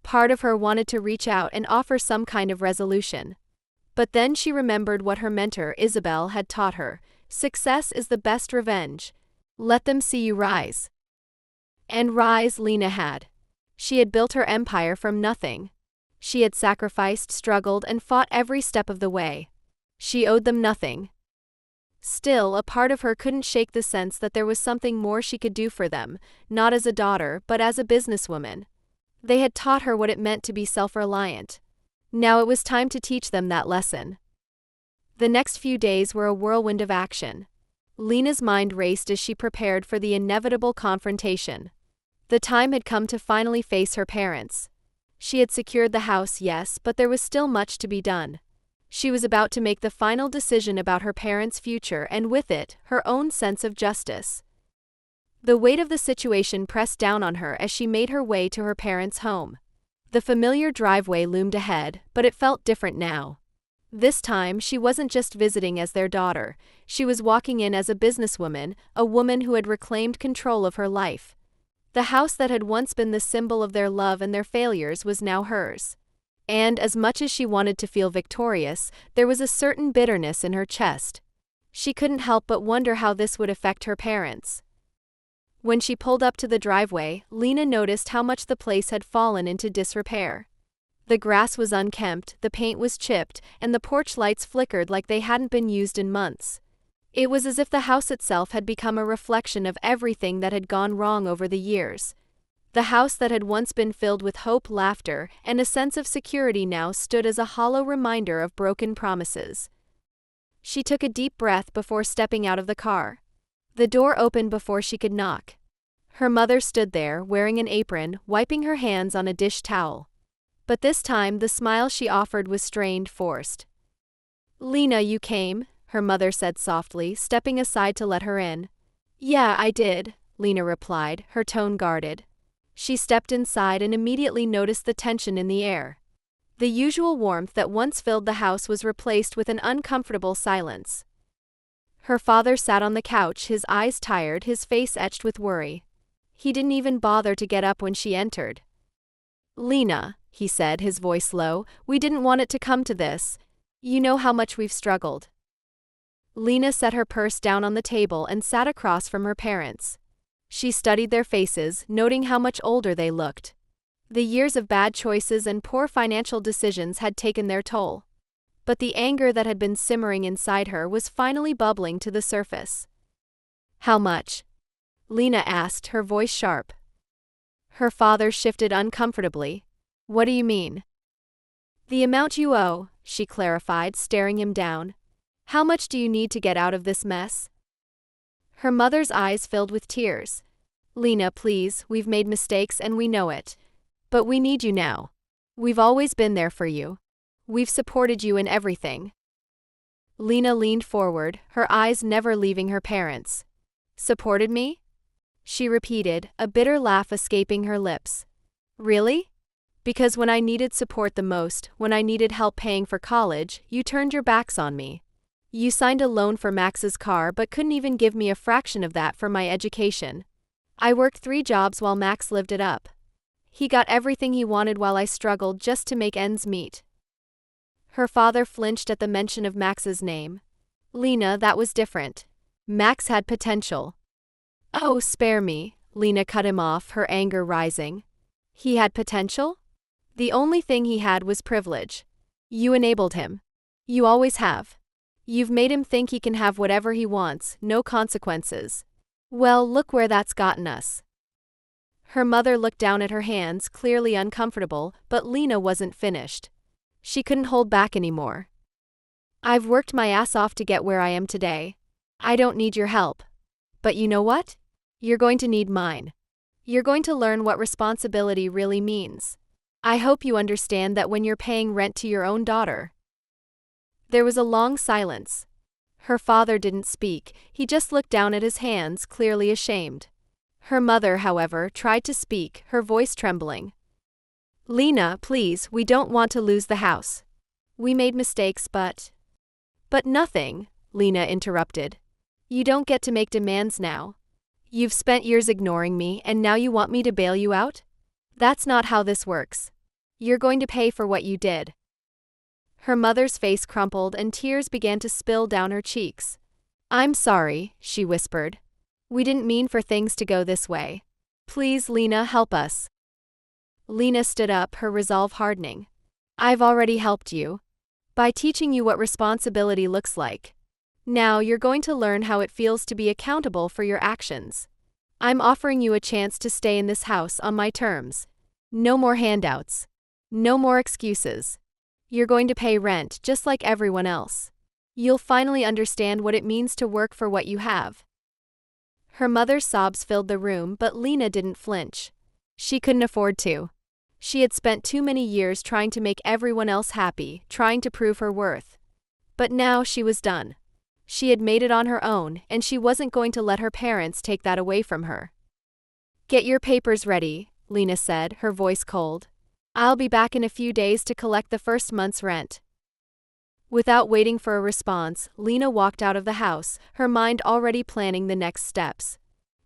Part of her wanted to reach out and offer some kind of resolution. But then she remembered what her mentor, Isabel, had taught her. Success is the best revenge. Let them see you rise. And rise Lena had. She had built her empire from nothing. She had sacrificed, struggled, and fought every step of the way. She owed them nothing. Still, a part of her couldn't shake the sense that there was something more she could do for them, not as a daughter, but as a businesswoman. They had taught her what it meant to be self-reliant. Now it was time to teach them that lesson. The next few days were a whirlwind of action. Lena's mind raced as she prepared for the inevitable confrontation. The time had come to finally face her parents. She had secured the house, yes, but there was still much to be done. She was about to make the final decision about her parents' future and with it, her own sense of justice. The weight of the situation pressed down on her as she made her way to her parents' home. The familiar driveway loomed ahead, but it felt different now. This time, she wasn't just visiting as their daughter. She was walking in as a businesswoman, a woman who had reclaimed control of her life. The house that had once been the symbol of their love and their failures was now hers. And as much as she wanted to feel victorious, there was a certain bitterness in her chest. She couldn't help but wonder how this would affect her parents. When she pulled up to the driveway, Lena noticed how much the place had fallen into disrepair. The grass was unkempt, the paint was chipped, and the porch lights flickered like they hadn't been used in months. It was as if the house itself had become a reflection of everything that had gone wrong over the years. The house that had once been filled with hope, laughter, and a sense of security now stood as a hollow reminder of broken promises. She took a deep breath before stepping out of the car. The door opened before she could knock. Her mother stood there, wearing an apron, wiping her hands on a dish towel. But this time the smile she offered was strained, forced. "Lena, you came," her mother said softly, stepping aside to let her in. "Yeah, I did," Lena replied, her tone guarded. She stepped inside and immediately noticed the tension in the air. The usual warmth that once filled the house was replaced with an uncomfortable silence. Her father sat on the couch, his eyes tired, his face etched with worry. He didn't even bother to get up when she entered. "Lena," he said, his voice low, "we didn't want it to come to this. You know how much we've struggled." Lena set her purse down on the table and sat across from her parents. She studied their faces, noting how much older they looked. The years of bad choices and poor financial decisions had taken their toll. But the anger that had been simmering inside her was finally bubbling to the surface. "How much?" Lena asked, her voice sharp. Her father shifted uncomfortably. "What do you mean?" "The amount you owe," she clarified, staring him down. "How much do you need to get out of this mess?" Her mother's eyes filled with tears. "Lena, please, we've made mistakes and we know it. But we need you now. We've always been there for you. We've supported you in everything." Lena leaned forward, her eyes never leaving her parents. "Supported me?" she repeated, a bitter laugh escaping her lips. "Really? Because when I needed support the most, when I needed help paying for college, you turned your backs on me. You signed a loan for Max's car but couldn't even give me a fraction of that for my education. I worked 3 jobs while Max lived it up. He got everything he wanted while I struggled just to make ends meet." Her father flinched at the mention of Max's name. "Lena, that was different. Max had potential." "Oh, spare me," Lena cut him off, her anger rising. "He had potential? The only thing he had was privilege. You enabled him. You always have. You've made him think he can have whatever he wants, no consequences. Well, look where that's gotten us." Her mother looked down at her hands, clearly uncomfortable, but Lena wasn't finished. She couldn't hold back anymore. "I've worked my ass off to get where I am today. I don't need your help. But you know what? You're going to need mine. You're going to learn what responsibility really means. I hope you understand that when you're paying rent to your own daughter." There was a long silence. Her father didn't speak, he just looked down at his hands, clearly ashamed. Her mother, however, tried to speak, her voice trembling. Lena, please, we don't want to lose the house. We made mistakes, but nothing, Lena interrupted. You don't get to make demands now. You've spent years ignoring me, and now you want me to bail you out? That's not how this works. You're going to pay for what you did. Her mother's face crumpled and tears began to spill down her cheeks. I'm sorry, she whispered. We didn't mean for things to go this way. Please, Lena, help us. Lena stood up, her resolve hardening. I've already helped you. By teaching you what responsibility looks like. Now you're going to learn how it feels to be accountable for your actions. I'm offering you a chance to stay in this house on my terms. No more handouts. No more excuses. You're going to pay rent just like everyone else. You'll finally understand what it means to work for what you have. Her mother's sobs filled the room, but Lena didn't flinch. She couldn't afford to. She had spent too many years trying to make everyone else happy, trying to prove her worth. But now she was done. She had made it on her own, and she wasn't going to let her parents take that away from her. Get your papers ready, Lena said, her voice cold. I'll be back in a few days to collect the first month's rent. Without waiting for a response, Lena walked out of the house, her mind already planning the next steps.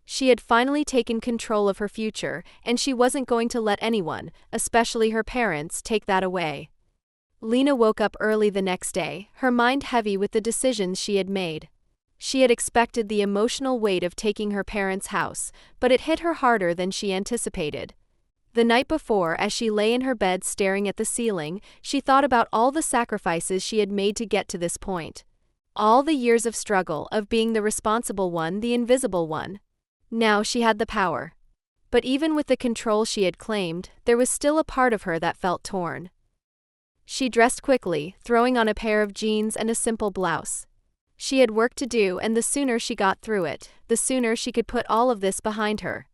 She had finally taken control of her future, and she wasn't going to let anyone, especially her parents, take that away. Lena woke up early the next day, her mind heavy with the decisions she had made. She had expected the emotional weight of taking her parents' house, but it hit her harder than she anticipated. The night before, as she lay in her bed staring at the ceiling, she thought about all the sacrifices she had made to get to this point. All the years of struggle, of being the responsible one, the invisible one. Now she had the power. But even with the control she had claimed, there was still a part of her that felt torn. She dressed quickly, throwing on a pair of jeans and a simple blouse. She had work to do, and the sooner she got through it, the sooner she could put all of this behind her.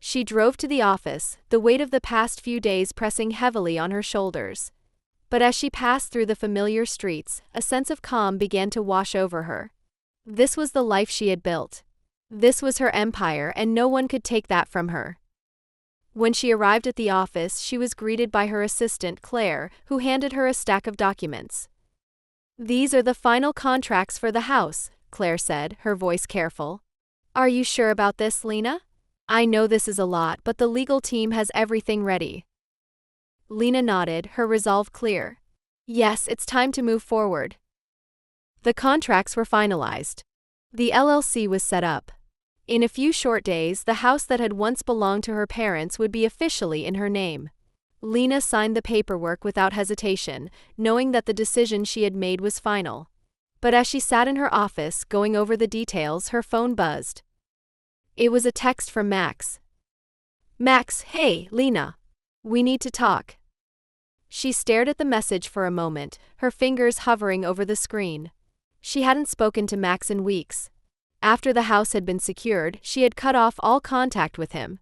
She drove to the office, the weight of the past few days pressing heavily on her shoulders. But as she passed through the familiar streets, a sense of calm began to wash over her. This was the life she had built. This was her empire, and no one could take that from her. When she arrived at the office, she was greeted by her assistant, Claire, who handed her a stack of documents. These are the final contracts for the house, Claire said, her voice careful. Are you sure about this, Lena? I know this is a lot, but the legal team has everything ready. Lena nodded, her resolve clear. Yes, it's time to move forward. The contracts were finalized. The LLC was set up. In a few short days, the house that had once belonged to her parents would be officially in her name. Lena signed the paperwork without hesitation, knowing that the decision she had made was final. But as she sat in her office, going over the details, her phone buzzed. It was a text from Max. Max, hey, Lena. We need to talk. She stared at the message for a moment, her fingers hovering over the screen. She hadn't spoken to Max in weeks. After the house had been secured, she had cut off all contact with him.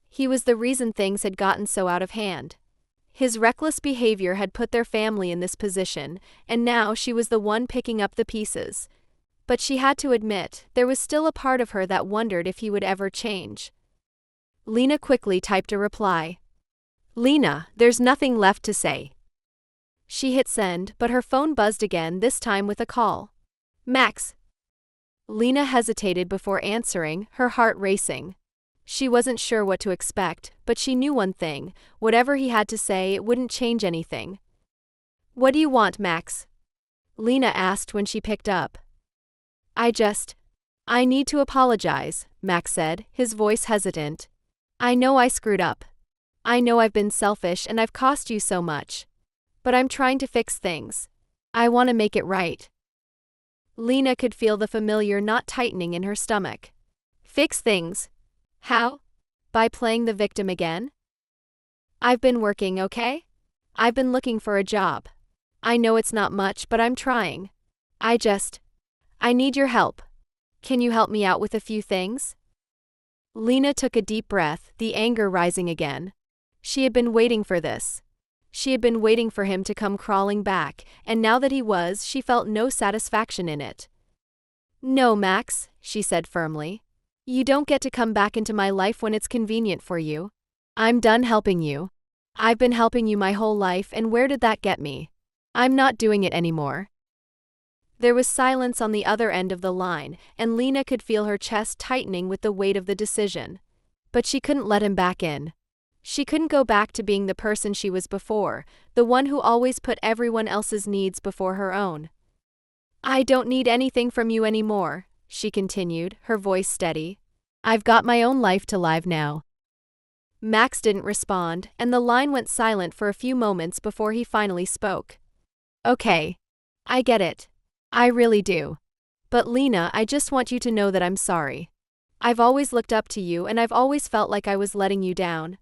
He was the reason things had gotten so out of hand. His reckless behavior had put their family in this position, and now she was the one picking up the pieces. But she had to admit, there was still a part of her that wondered if he would ever change. Lena quickly typed a reply. Lena, there's nothing left to say. She hit send, but her phone buzzed again, this time with a call. Max. Lena hesitated before answering, her heart racing. She wasn't sure what to expect, but she knew one thing, whatever he had to say, it wouldn't change anything. What do you want, Max? Lena asked when she picked up. I need to apologize, Max said, his voice hesitant. I know I screwed up. I know I've been selfish and I've cost you so much. But I'm trying to fix things. I want to make it right. Lena could feel the familiar knot tightening in her stomach. Fix things? How? By playing the victim again? I've been working, okay? I've been looking for a job. I know it's not much, but I'm trying. I need your help. Can you help me out with a few things? Lena took a deep breath, the anger rising again. She had been waiting for this. She had been waiting for him to come crawling back, and now that he was, she felt no satisfaction in it. No, Max, she said firmly. You don't get to come back into my life when it's convenient for you. I'm done helping you. I've been helping you my whole life, and where did that get me? I'm not doing it anymore." There was silence on the other end of the line, and Lena could feel her chest tightening with the weight of the decision. But she couldn't let him back in. She couldn't go back to being the person she was before, the one who always put everyone else's needs before her own. "I don't need anything from you anymore," she continued, her voice steady. "I've got my own life to live now." Max didn't respond, and the line went silent for a few moments before he finally spoke. "Okay. I get it. I really do. But Lena, I just want you to know that I'm sorry. I've always looked up to you, and I've always felt like I was letting you down.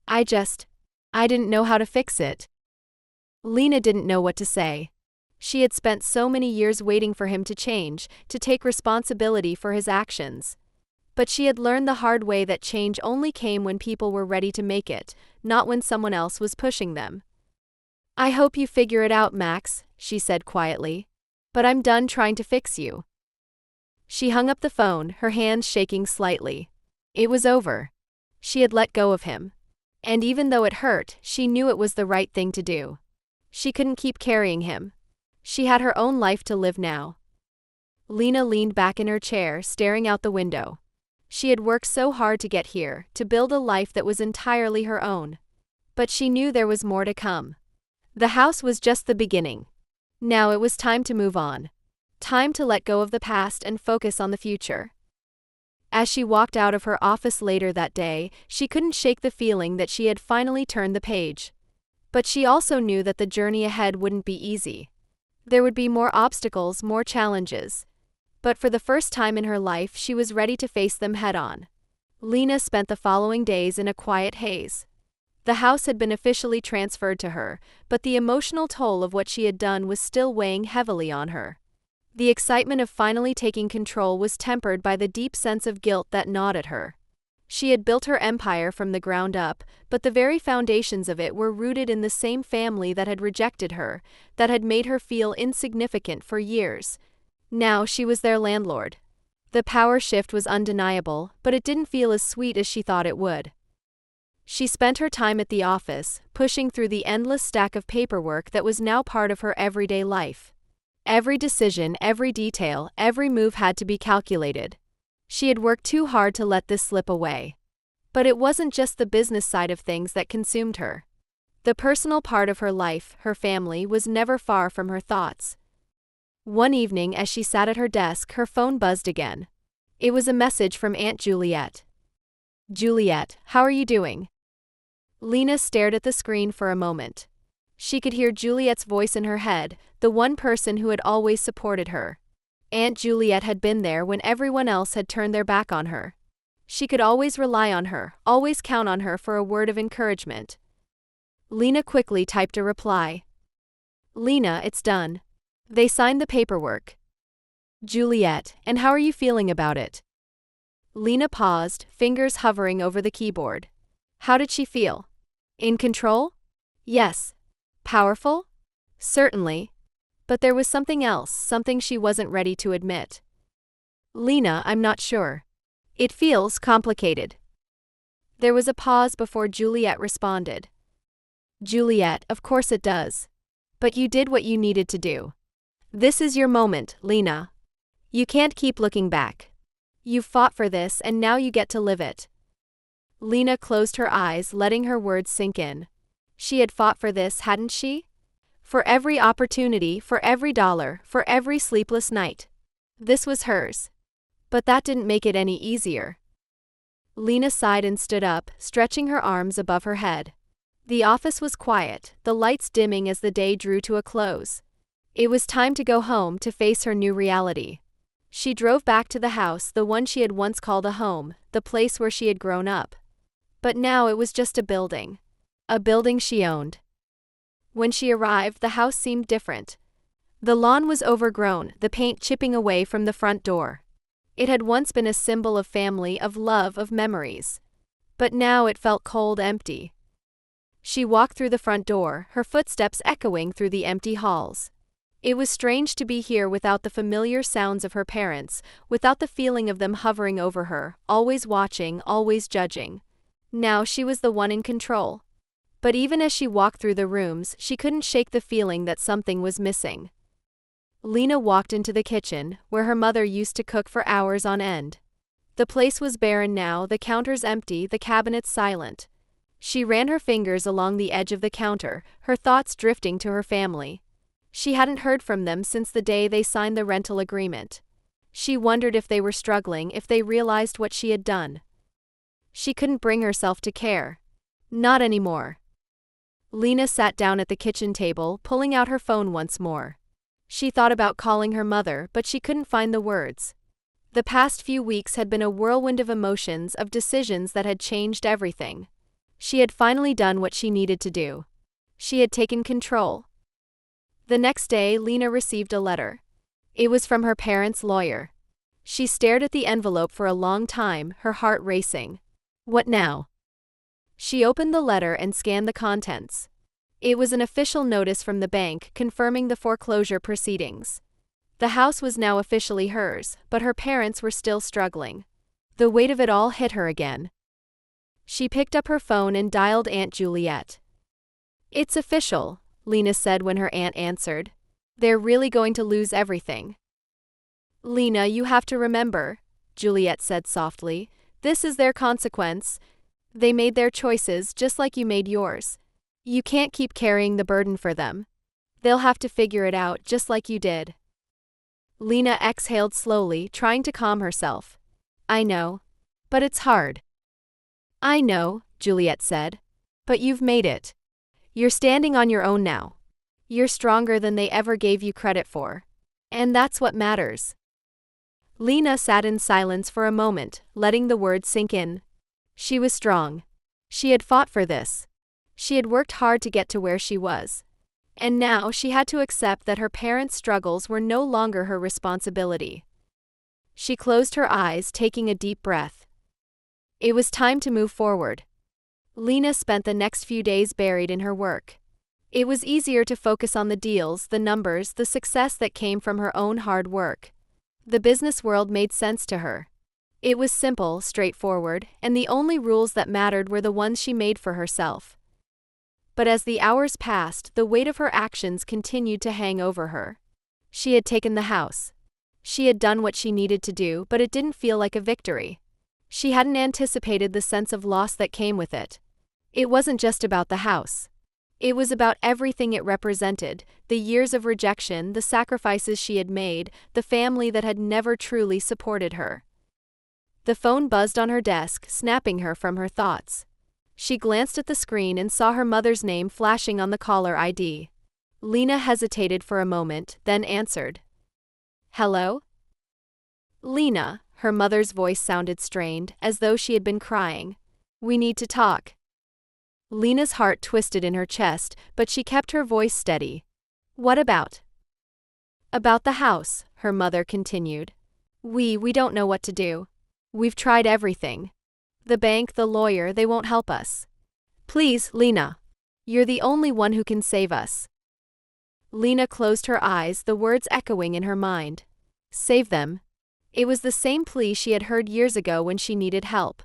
I didn't know how to fix it." Lena didn't know what to say. She had spent so many years waiting for him to change, to take responsibility for his actions. But she had learned the hard way that change only came when people were ready to make it, not when someone else was pushing them. "I hope you figure it out, Max," she said quietly. "But I'm done trying to fix you." She hung up the phone, her hands shaking slightly. It was over. She had let go of him. And even though it hurt, she knew it was the right thing to do. She couldn't keep carrying him. She had her own life to live now. Lena leaned back in her chair, staring out the window. She had worked so hard to get here, to build a life that was entirely her own. But she knew there was more to come. The house was just the beginning. Now it was time to move on. Time to let go of the past and focus on the future. As she walked out of her office later that day, she couldn't shake the feeling that she had finally turned the page. But she also knew that the journey ahead wouldn't be easy. There would be more obstacles, more challenges. But for the first time in her life, she was ready to face them head-on. Lena spent the following days in a quiet haze. The house had been officially transferred to her, but the emotional toll of what she had done was still weighing heavily on her. The excitement of finally taking control was tempered by the deep sense of guilt that gnawed at her. She had built her empire from the ground up, but the very foundations of it were rooted in the same family that had rejected her, that had made her feel insignificant for years. Now she was their landlord. The power shift was undeniable, but it didn't feel as sweet as she thought it would. She spent her time at the office, pushing through the endless stack of paperwork that was now part of her everyday life. Every decision, every detail, every move had to be calculated. She had worked too hard to let this slip away. But it wasn't just the business side of things that consumed her. The personal part of her life, her family, was never far from her thoughts. One evening, as she sat at her desk, her phone buzzed again. It was a message from Aunt Juliet. "Juliet, how are you doing?" Lena stared at the screen for a moment. She could hear Juliet's voice in her head, the one person who had always supported her. Aunt Juliet had been there when everyone else had turned their back on her. She could always rely on her, always count on her for a word of encouragement. Lena quickly typed a reply. "Lena, it's done. They signed the paperwork." "Juliet, and how are you feeling about it?" Lena paused, fingers hovering over the keyboard. How did she feel? In control? Yes. Powerful? Certainly. But there was something else, something she wasn't ready to admit. "Lena, I'm not sure. It feels complicated." There was a pause before Juliet responded. "Juliet, of course it does. But you did what you needed to do. This is your moment, Lena. You can't keep looking back. You've fought for this, and now you get to live it." Lena closed her eyes, letting her words sink in. She had fought for this, hadn't she? For every opportunity, for every dollar, for every sleepless night. This was hers. But that didn't make it any easier. Lena sighed and stood up, stretching her arms above her head. The office was quiet, the lights dimming as the day drew to a close. It was time to go home, to face her new reality. She drove back to the house, the one she had once called a home, the place where she had grown up. But now it was just a building. A building she owned. When she arrived, the house seemed different. The lawn was overgrown, the paint chipping away from the front door. It had once been a symbol of family, of love, of memories. But now it felt cold, empty. She walked through the front door, her footsteps echoing through the empty halls. It was strange to be here without the familiar sounds of her parents, without the feeling of them hovering over her, always watching, always judging. Now she was the one in control. But even as she walked through the rooms, she couldn't shake the feeling that something was missing. Lena walked into the kitchen, where her mother used to cook for hours on end. The place was barren now, the counters empty, the cabinets silent. She ran her fingers along the edge of the counter, her thoughts drifting to her family. She hadn't heard from them since the day they signed the rental agreement. She wondered if they were struggling, if they realized what she had done. She couldn't bring herself to care. Not anymore. Lena sat down at the kitchen table, pulling out her phone once more. She thought about calling her mother, but she couldn't find the words. The past few weeks had been a whirlwind of emotions, of decisions that had changed everything. She had finally done what she needed to do. She had taken control. The next day, Lena received a letter. It was from her parents' lawyer. She stared at the envelope for a long time, her heart racing. What now? She opened the letter and scanned the contents. It was an official notice from the bank confirming the foreclosure proceedings. The house was now officially hers, but her parents were still struggling. The weight of it all hit her again. She picked up her phone and dialed Aunt Juliet. "It's official," Lena said when her aunt answered. "They're really going to lose everything." "Lena, you have to remember," Juliet said softly, "this is their consequence. They made their choices just like you made yours. You can't keep carrying the burden for them. They'll have to figure it out just like you did." Lena exhaled slowly, trying to calm herself. "I know. But it's hard." "I know," Juliet said. "But you've made it. You're standing on your own now. You're stronger than they ever gave you credit for. And that's what matters." Lena sat in silence for a moment, letting the words sink in. She was strong. She had fought for this. She had worked hard to get to where she was. And now she had to accept that her parents' struggles were no longer her responsibility. She closed her eyes, taking a deep breath. It was time to move forward. Lena spent the next few days buried in her work. It was easier to focus on the deals, the numbers, the success that came from her own hard work. The business world made sense to her. It was simple, straightforward, and the only rules that mattered were the ones she made for herself. But as the hours passed, the weight of her actions continued to hang over her. She had taken the house. She had done what she needed to do, but it didn't feel like a victory. She hadn't anticipated the sense of loss that came with it. It wasn't just about the house. It was about everything it represented, the years of rejection, the sacrifices she had made, the family that had never truly supported her. The phone buzzed on her desk, snapping her from her thoughts. She glanced at the screen and saw her mother's name flashing on the caller ID. Lena hesitated for a moment, then answered. "Hello?" "Lena," her mother's voice sounded strained, as though she had been crying. "We need to talk." Lena's heart twisted in her chest, but she kept her voice steady. "What about?" "About the house," her mother continued. We don't know what to do. We've tried everything. The bank, the lawyer, they won't help us. Please, Lena. You're the only one who can save us." Lena closed her eyes, the words echoing in her mind. Save them. It was the same plea she had heard years ago when she needed help.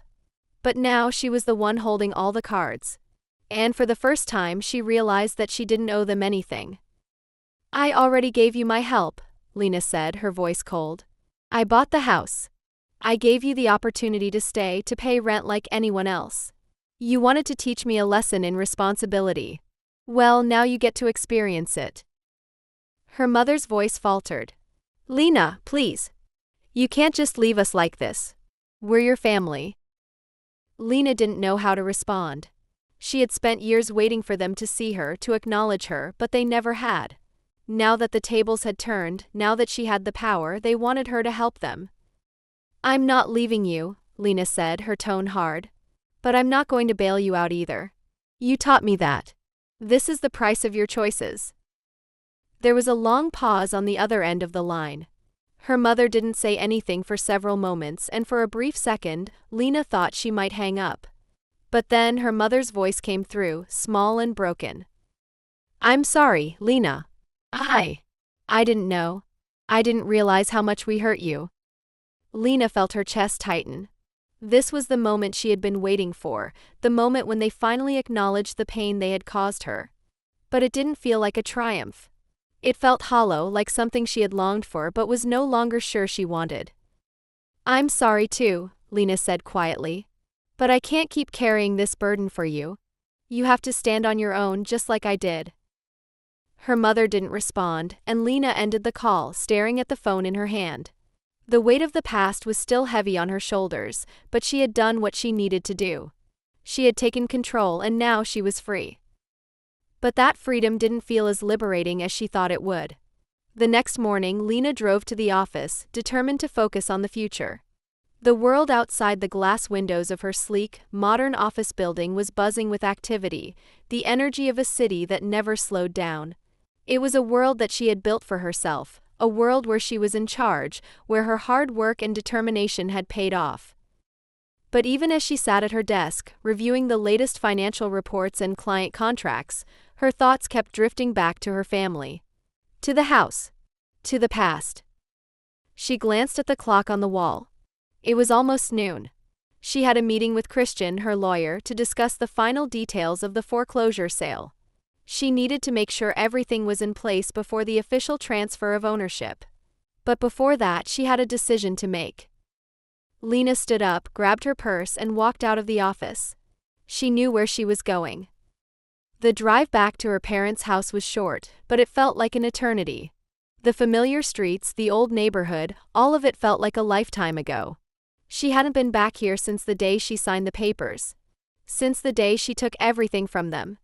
But now she was the one holding all the cards. And for the first time, she realized that she didn't owe them anything. "I already gave you my help," Lena said, her voice cold. "I bought the house. I gave you the opportunity to stay, to pay rent like anyone else. You wanted to teach me a lesson in responsibility. Well, now you get to experience it." Her mother's voice faltered. "Lena, please. You can't just leave us like this. We're your family." Lena didn't know how to respond. She had spent years waiting for them to see her, to acknowledge her, but they never had. Now that the tables had turned, now that she had the power, they wanted her to help them. "I'm not leaving you," Lena said, her tone hard. "But I'm not going to bail you out either. You taught me that. This is the price of your choices." There was a long pause on the other end of the line. Her mother didn't say anything for several moments, and for a brief second, Lena thought she might hang up. But then her mother's voice came through, small and broken. "I'm sorry, Lena. I didn't know. I didn't realize how much we hurt you. Lena felt her chest tighten. This was the moment she had been waiting for, the moment when they finally acknowledged the pain they had caused her. But it didn't feel like a triumph. It felt hollow, like something she had longed for but was no longer sure she wanted. I'm sorry too, Lena said quietly. But I can't keep carrying this burden for you. You have to stand on your own just like I did. Her mother didn't respond, and Lena ended the call, staring at the phone in her hand. The weight of the past was still heavy on her shoulders, but she had done what she needed to do. She had taken control and now she was free. But that freedom didn't feel as liberating as she thought it would. The next morning, Lena drove to the office, determined to focus on the future. The world outside the glass windows of her sleek, modern office building was buzzing with activity, the energy of a city that never slowed down. It was a world that she had built for herself, a world where she was in charge, where her hard work and determination had paid off. But even as she sat at her desk, reviewing the latest financial reports and client contracts, her thoughts kept drifting back to her family. To the house. To the past. She glanced at the clock on the wall. It was almost noon. She had a meeting with Christian, her lawyer, to discuss the final details of the foreclosure sale. She needed to make sure everything was in place before the official transfer of ownership. But before that, she had a decision to make. Lena stood up, grabbed her purse, and walked out of the office. She knew where she was going. The drive back to her parents' house was short, but it felt like an eternity. The familiar streets, the old neighborhood, all of it felt like a lifetime ago. She hadn't been back here since the day she signed the papers. Since the day she took everything from them.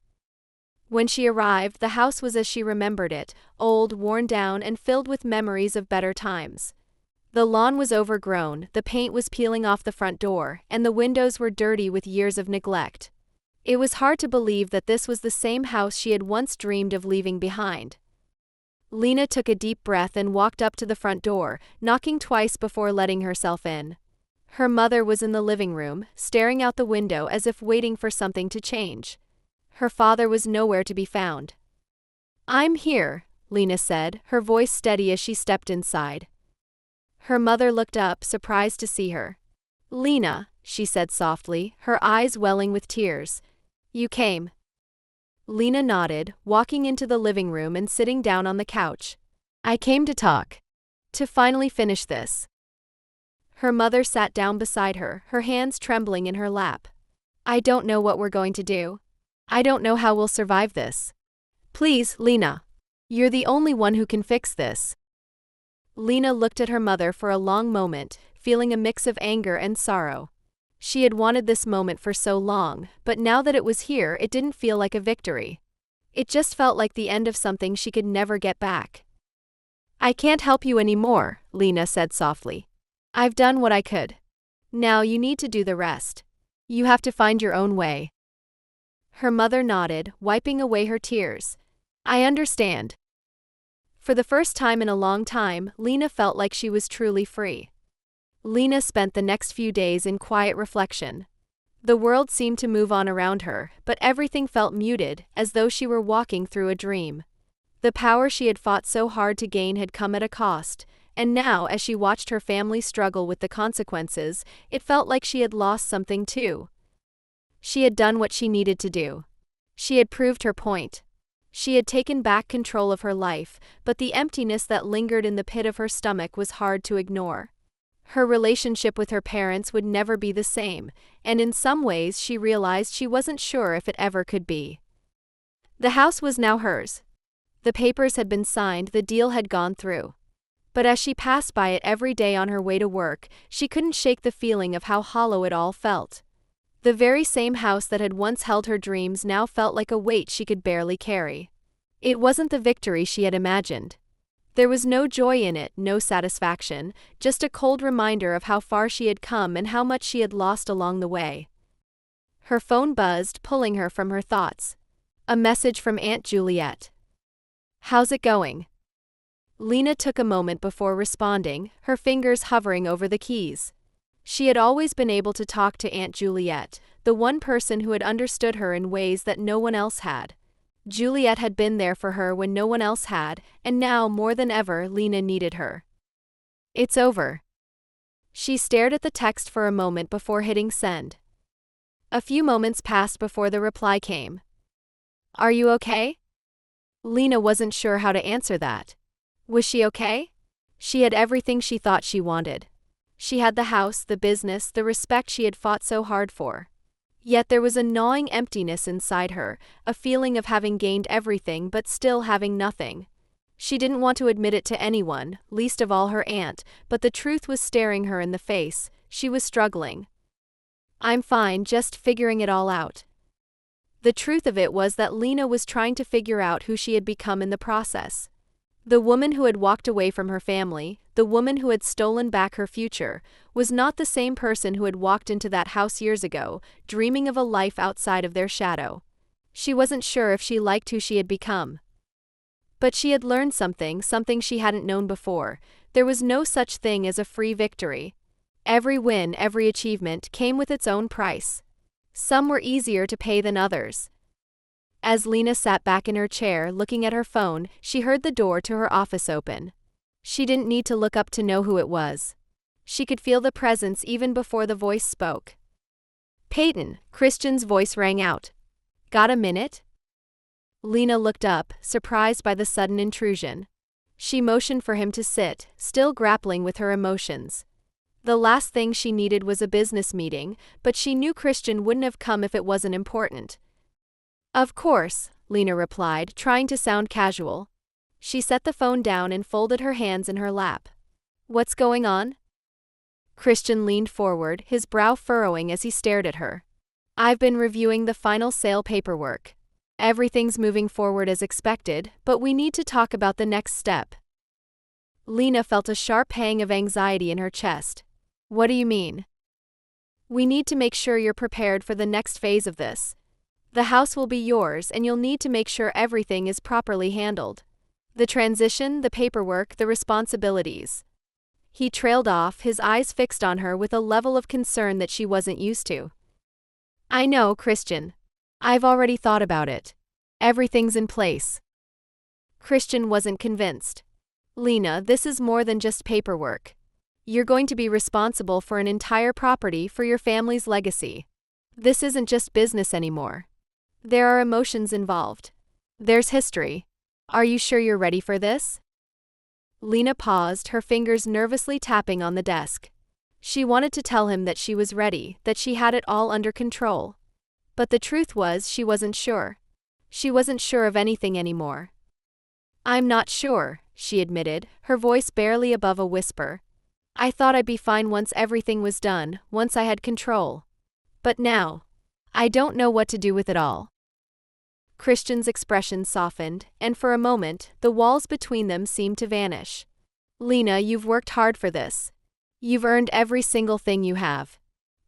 When she arrived, the house was as she remembered it, old, worn down, and filled with memories of better times. The lawn was overgrown, the paint was peeling off the front door, and the windows were dirty with years of neglect. It was hard to believe that this was the same house she had once dreamed of leaving behind. Lena took a deep breath and walked up to the front door, knocking twice before letting herself in. Her mother was in the living room, staring out the window as if waiting for something to change. Her father was nowhere to be found. I'm here, Lena said, her voice steady as she stepped inside. Her mother looked up, surprised to see her. Lena, she said softly, her eyes welling with tears. You came. Lena nodded, walking into the living room and sitting down on the couch. I came to talk. To finally finish this. Her mother sat down beside her, her hands trembling in her lap. I don't know what we're going to do. I don't know how we'll survive this. Please, Lena. You're the only one who can fix this. Lena looked at her mother for a long moment, feeling a mix of anger and sorrow. She had wanted this moment for so long, but now that it was here, it didn't feel like a victory. It just felt like the end of something she could never get back. I can't help you anymore, Lena said softly. I've done what I could. Now you need to do the rest. You have to find your own way. Her mother nodded, wiping away her tears. I understand. For the first time in a long time, Lena felt like she was truly free. Lena spent the next few days in quiet reflection. The world seemed to move on around her, but everything felt muted, as though she were walking through a dream. The power she had fought so hard to gain had come at a cost, and now, as she watched her family struggle with the consequences, it felt like she had lost something too. She had done what she needed to do. She had proved her point. She had taken back control of her life, but the emptiness that lingered in the pit of her stomach was hard to ignore. Her relationship with her parents would never be the same, and in some ways she realized she wasn't sure if it ever could be. The house was now hers. The papers had been signed, the deal had gone through. But as she passed by it every day on her way to work, she couldn't shake the feeling of how hollow it all felt. The very same house that had once held her dreams now felt like a weight she could barely carry. It wasn't the victory she had imagined. There was no joy in it, no satisfaction, just a cold reminder of how far she had come and how much she had lost along the way. Her phone buzzed, pulling her from her thoughts. A message from Aunt Juliet. How's it going? Lena took a moment before responding, her fingers hovering over the keys. She had always been able to talk to Aunt Juliet, the one person who had understood her in ways that no one else had. Juliet had been there for her when no one else had, and now, more than ever, Lena needed her. It's over. She stared at the text for a moment before hitting send. A few moments passed before the reply came. Are you okay? Lena wasn't sure how to answer that. Was she okay? She had everything she thought she wanted. She had the house, the business, the respect she had fought so hard for. Yet there was a gnawing emptiness inside her, a feeling of having gained everything but still having nothing. She didn't want to admit it to anyone, least of all her aunt, but the truth was staring her in the face. She was struggling. I'm fine, just figuring it all out. The truth of it was that Lena was trying to figure out who she had become in the process. The woman who had walked away from her family, the woman who had stolen back her future, was not the same person who had walked into that house years ago, dreaming of a life outside of their shadow. She wasn't sure if she liked who she had become. But she had learned something she hadn't known before. There was no such thing as a free victory. Every win, every achievement came with its own price. Some were easier to pay than others. As Lena sat back in her chair looking at her phone, she heard the door to her office open. She didn't need to look up to know who it was. She could feel the presence even before the voice spoke. Peyton, Christian's voice rang out. Got a minute? Lena looked up, surprised by the sudden intrusion. She motioned for him to sit, still grappling with her emotions. The last thing she needed was a business meeting, but she knew Christian wouldn't have come if it wasn't important. Of course, Lena replied, trying to sound casual. She set the phone down and folded her hands in her lap. What's going on? Christian leaned forward, his brow furrowing as he stared at her. I've been reviewing the final sale paperwork. Everything's moving forward as expected, but we need to talk about the next step. Lena felt a sharp pang of anxiety in her chest. What do you mean? We need to make sure you're prepared for the next phase of this. The house will be yours, and you'll need to make sure everything is properly handled. The transition, the paperwork, the responsibilities. He trailed off, his eyes fixed on her with a level of concern that she wasn't used to. I know, Christian. I've already thought about it. Everything's in place. Christian wasn't convinced. Lena, this is more than just paperwork. You're going to be responsible for an entire property for your family's legacy. This isn't just business anymore. There are emotions involved. There's history. Are you sure you're ready for this? Lena paused, her fingers nervously tapping on the desk. She wanted to tell him that she was ready, that she had it all under control. But the truth was, she wasn't sure. She wasn't sure of anything anymore. I'm not sure, she admitted, her voice barely above a whisper. I thought I'd be fine once everything was done, once I had control. But now, I don't know what to do with it all. Christian's expression softened, and for a moment, the walls between them seemed to vanish. Lena, you've worked hard for this. You've earned every single thing you have.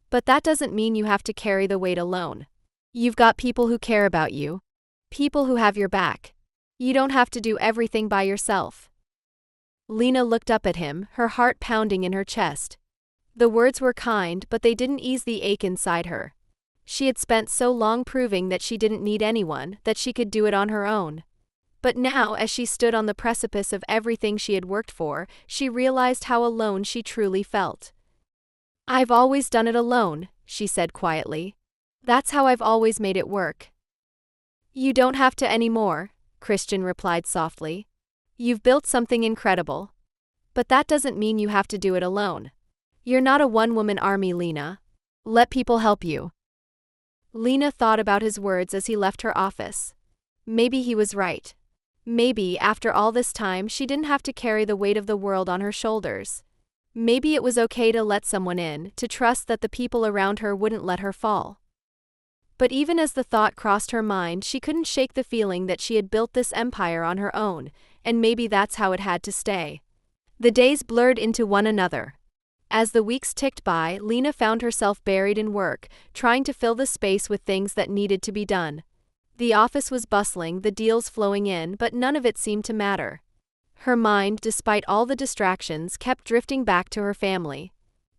But that doesn't mean you have to carry the weight alone. You've got people who care about you. People who have your back. You don't have to do everything by yourself. Lena looked up at him, her heart pounding in her chest. The words were kind, but they didn't ease the ache inside her. She had spent so long proving that she didn't need anyone, that she could do it on her own. But now, as she stood on the precipice of everything she had worked for, she realized how alone she truly felt. I've always done it alone, she said quietly. That's how I've always made it work. You don't have to anymore, Christian replied softly. You've built something incredible. But that doesn't mean you have to do it alone. You're not a one-woman army, Lena. Let people help you. Lena thought about his words as he left her office. Maybe he was right. Maybe, after all this time, she didn't have to carry the weight of the world on her shoulders. Maybe it was okay to let someone in, to trust that the people around her wouldn't let her fall. But even as the thought crossed her mind, she couldn't shake the feeling that she had built this empire on her own, and maybe that's how it had to stay. The days blurred into one another. As the weeks ticked by, Lena found herself buried in work, trying to fill the space with things that needed to be done. The office was bustling, the deals flowing in, but none of it seemed to matter. Her mind, despite all the distractions, kept drifting back to her family.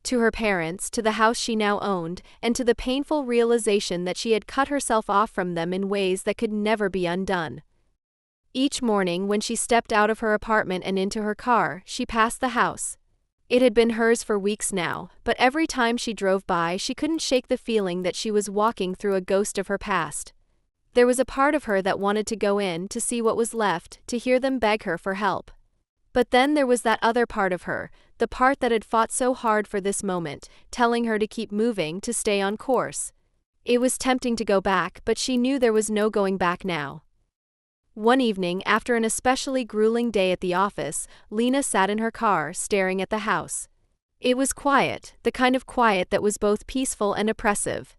To her parents, to the house she now owned, and to the painful realization that she had cut herself off from them in ways that could never be undone. Each morning, when she stepped out of her apartment and into her car, she passed the house. It had been hers for weeks now, but every time she drove by, she couldn't shake the feeling that she was walking through a ghost of her past. There was a part of her that wanted to go in, to see what was left, to hear them beg her for help. But then there was that other part of her, the part that had fought so hard for this moment, telling her to keep moving, to stay on course. It was tempting to go back, but she knew there was no going back now. One evening, after an especially grueling day at the office, Lena sat in her car, staring at the house. It was quiet, the kind of quiet that was both peaceful and oppressive.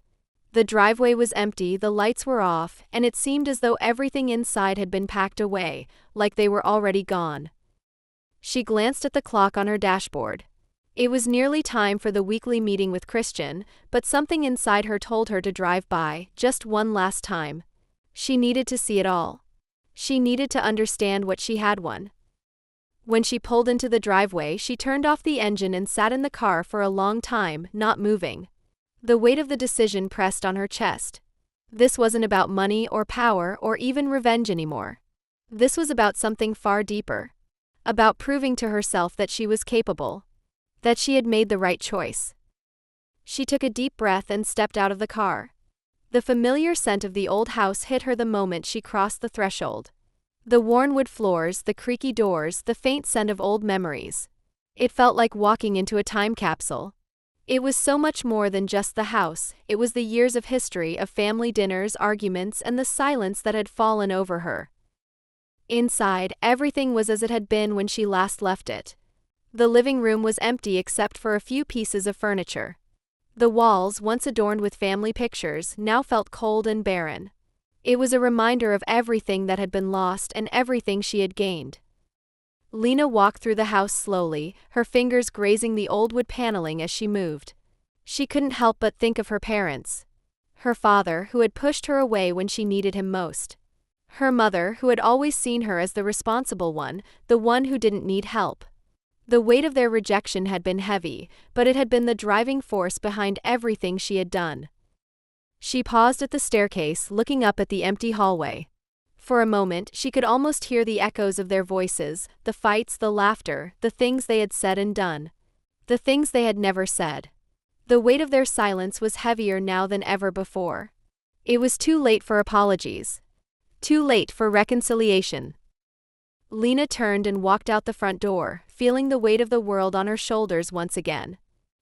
The driveway was empty, the lights were off, and it seemed as though everything inside had been packed away, like they were already gone. She glanced at the clock on her dashboard. It was nearly time for the weekly meeting with Christian, but something inside her told her to drive by, just one last time. She needed to see it all. She needed to understand what she had won. When she pulled into the driveway, she turned off the engine and sat in the car for a long time, not moving. The weight of the decision pressed on her chest. This wasn't about money or power or even revenge anymore. This was about something far deeper. About proving to herself that she was capable. That she had made the right choice. She took a deep breath and stepped out of the car. The familiar scent of the old house hit her the moment she crossed the threshold. The worn wood floors, the creaky doors, the faint scent of old memories. It felt like walking into a time capsule. It was so much more than just the house, it was the years of history, of family dinners, arguments, and the silence that had fallen over her. Inside, everything was as it had been when she last left it. The living room was empty except for a few pieces of furniture. The walls, once adorned with family pictures, now felt cold and barren. It was a reminder of everything that had been lost and everything she had gained. Lena walked through the house slowly, her fingers grazing the old wood paneling as she moved. She couldn't help but think of her parents. Her father, who had pushed her away when she needed him most. Her mother, who had always seen her as the responsible one, the one who didn't need help. The weight of their rejection had been heavy, but it had been the driving force behind everything she had done. She paused at the staircase, looking up at the empty hallway. For a moment, she could almost hear the echoes of their voices, the fights, the laughter, the things they had said and done. The things they had never said. The weight of their silence was heavier now than ever before. It was too late for apologies. Too late for reconciliation. Lena turned and walked out the front door, feeling the weight of the world on her shoulders once again.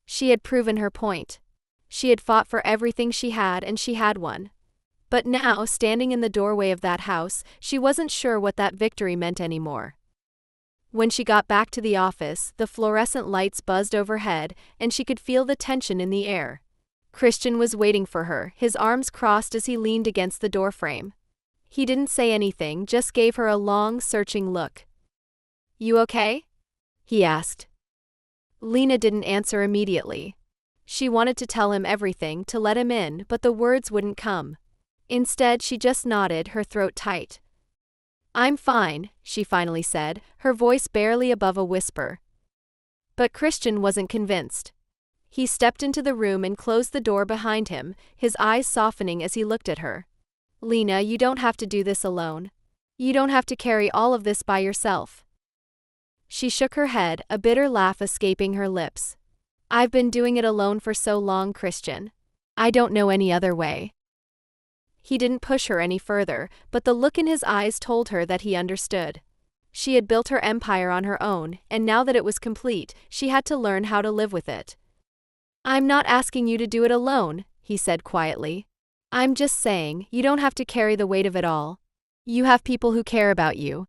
She had proven her point. She had fought for everything she had, and she had won. But now, standing in the doorway of that house, she wasn't sure what that victory meant anymore. When she got back to the office, the fluorescent lights buzzed overhead, and she could feel the tension in the air. Christian was waiting for her, his arms crossed as he leaned against the doorframe. He didn't say anything, just gave her a long, searching look. "You okay?" he asked. Lena didn't answer immediately. She wanted to tell him everything, to let him in, but the words wouldn't come. Instead, she just nodded, her throat tight. "I'm fine," she finally said, her voice barely above a whisper. But Christian wasn't convinced. He stepped into the room and closed the door behind him, his eyes softening as he looked at her. "Lena, you don't have to do this alone. You don't have to carry all of this by yourself." She shook her head, a bitter laugh escaping her lips. "I've been doing it alone for so long, Christian. I don't know any other way." He didn't push her any further, but the look in his eyes told her that he understood. She had built her empire on her own, and now that it was complete, she had to learn how to live with it. "I'm not asking you to do it alone," he said quietly. "I'm just saying, you don't have to carry the weight of it all. You have people who care about you."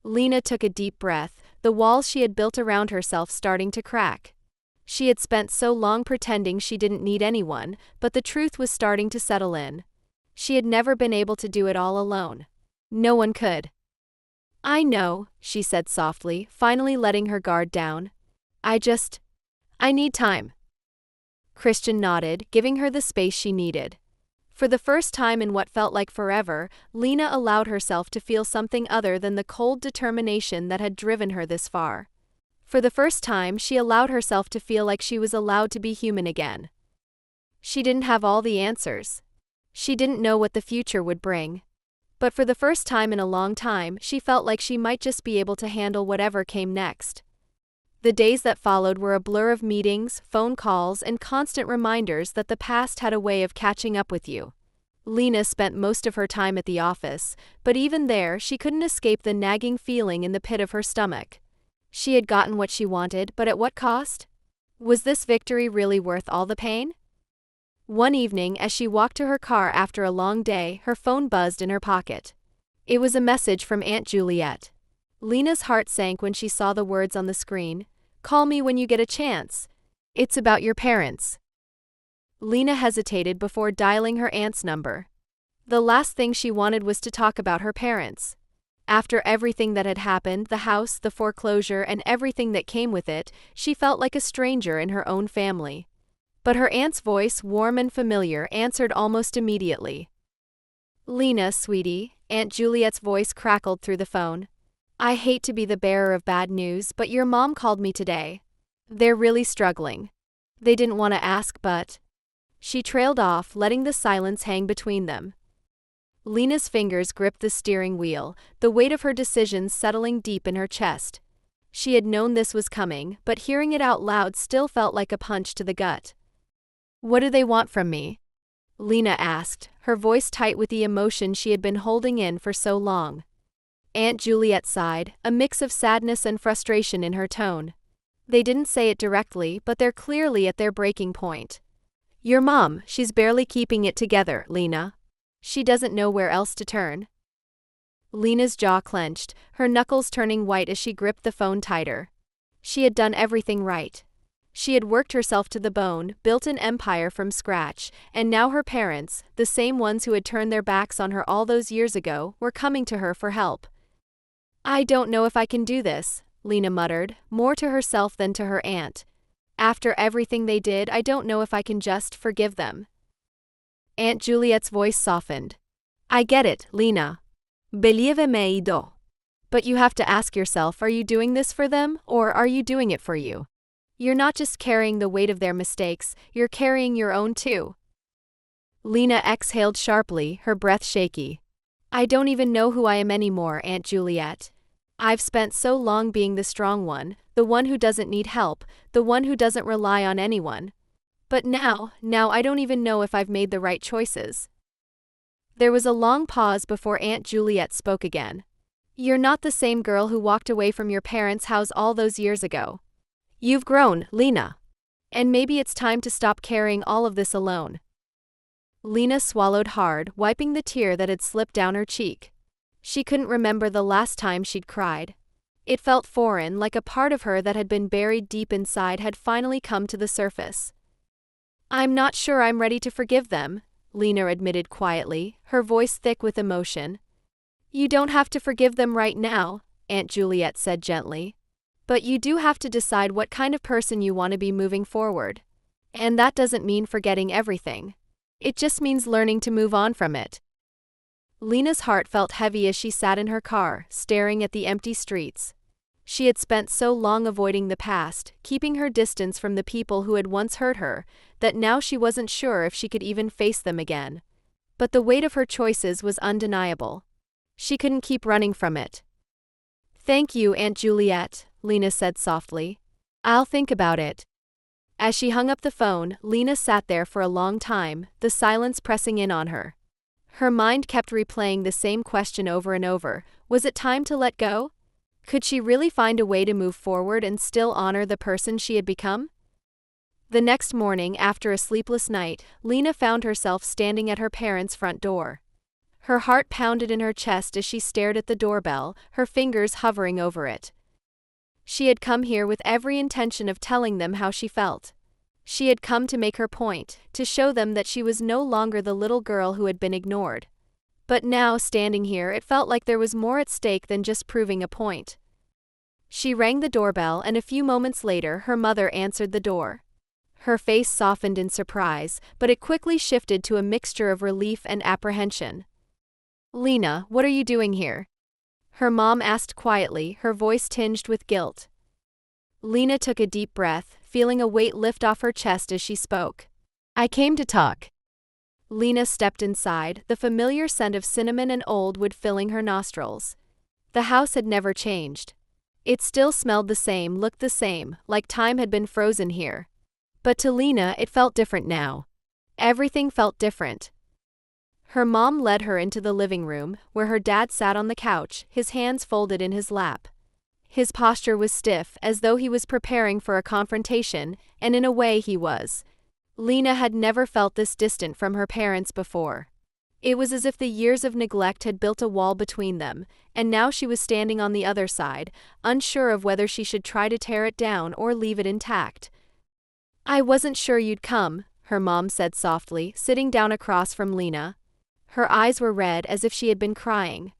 Lena took a deep breath, the walls she had built around herself starting to crack. She had spent so long pretending she didn't need anyone, but the truth was starting to settle in. She had never been able to do it all alone. No one could. "I know," she said softly, finally letting her guard down. I need time." Christian nodded, giving her the space she needed. For the first time in what felt like forever, Lena allowed herself to feel something other than the cold determination that had driven her this far. For the first time, she allowed herself to feel like she was allowed to be human again. She didn't have all the answers. She didn't know what the future would bring. But for the first time in a long time, she felt like she might just be able to handle whatever came next. The days that followed were a blur of meetings, phone calls, and constant reminders that the past had a way of catching up with you. Lena spent most of her time at the office, but even there, she couldn't escape the nagging feeling in the pit of her stomach. She had gotten what she wanted, but at what cost? Was this victory really worth all the pain? One evening, as she walked to her car after a long day, her phone buzzed in her pocket. It was a message from Aunt Juliet. Lena's heart sank when she saw the words on the screen. "Call me when you get a chance. It's about your parents." Lena hesitated before dialing her aunt's number. The last thing she wanted was to talk about her parents. After everything that had happened, the house, the foreclosure, and everything that came with it, she felt like a stranger in her own family. But her aunt's voice, warm and familiar, answered almost immediately. "Lena, sweetie," Aunt Juliet's voice crackled through the phone. "I hate to be the bearer of bad news, but your mom called me today. They're really struggling. They didn't want to ask, but—" She trailed off, letting the silence hang between them. Lena's fingers gripped the steering wheel, the weight of her decisions settling deep in her chest. She had known this was coming, but hearing it out loud still felt like a punch to the gut. "What do they want from me?" Lena asked, her voice tight with the emotion she had been holding in for so long. Aunt Juliet sighed, a mix of sadness and frustration in her tone. "They didn't say it directly, but they're clearly at their breaking point. Your mom, she's barely keeping it together, Lena. She doesn't know where else to turn." Lena's jaw clenched, her knuckles turning white as she gripped the phone tighter. She had done everything right. She had worked herself to the bone, built an empire from scratch, and now her parents, the same ones who had turned their backs on her all those years ago, were coming to her for help. "I don't know if I can do this," Lena muttered, more to herself than to her aunt. "After everything they did, I don't know if I can just forgive them." Aunt Juliet's voice softened. "I get it, Lena. Believe me do. But you have to ask yourself, are you doing this for them, or are you doing it for you? You're not just carrying the weight of their mistakes, you're carrying your own too." Lena exhaled sharply, her breath shaky. "I don't even know who I am anymore, Aunt Juliet. I've spent so long being the strong one, the one who doesn't need help, the one who doesn't rely on anyone. But now I don't even know if I've made the right choices." There was a long pause before Aunt Juliet spoke again. "You're not the same girl who walked away from your parents' house all those years ago. You've grown, Lena. And maybe it's time to stop carrying all of this alone." Lena swallowed hard, wiping the tear that had slipped down her cheek. She couldn't remember the last time she'd cried. It felt foreign, like a part of her that had been buried deep inside had finally come to the surface. "I'm not sure I'm ready to forgive them," Lena admitted quietly, her voice thick with emotion. "You don't have to forgive them right now," Aunt Juliet said gently. "But you do have to decide what kind of person you want to be moving forward. And that doesn't mean forgetting everything. It just means learning to move on from it." Lena's heart felt heavy as she sat in her car, staring at the empty streets. She had spent so long avoiding the past, keeping her distance from the people who had once hurt her, that now she wasn't sure if she could even face them again. But the weight of her choices was undeniable. She couldn't keep running from it. "Thank you, Aunt Juliet," Lena said softly. "I'll think about it." As she hung up the phone, Lena sat there for a long time, the silence pressing in on her. Her mind kept replaying the same question over and over. Was it time to let go? Could she really find a way to move forward and still honor the person she had become? The next morning, after a sleepless night, Lena found herself standing at her parents' front door. Her heart pounded in her chest as she stared at the doorbell, her fingers hovering over it. She had come here with every intention of telling them how she felt. She had come to make her point, to show them that she was no longer the little girl who had been ignored. But now, standing here, it felt like there was more at stake than just proving a point. She rang the doorbell, and a few moments later, her mother answered the door. Her face softened in surprise, but it quickly shifted to a mixture of relief and apprehension. "Lena, what are you doing here?" her mom asked quietly, her voice tinged with guilt. Lena took a deep breath, feeling a weight lift off her chest as she spoke. I came to talk. Lena stepped inside, the familiar scent of cinnamon and old wood filling her nostrils. The house had never changed. It still smelled the same, looked the same, like time had been frozen here. But to Lena, it felt different now. Everything felt different. Her mom led her into the living room, where her dad sat on the couch, his hands folded in his lap. His posture was stiff, as though he was preparing for a confrontation, and in a way he was. Lena had never felt this distant from her parents before. It was as if the years of neglect had built a wall between them, and now she was standing on the other side, unsure of whether she should try to tear it down or leave it intact. I wasn't sure you'd come, her mom said softly, sitting down across from Lena. Her eyes were red as if she had been crying.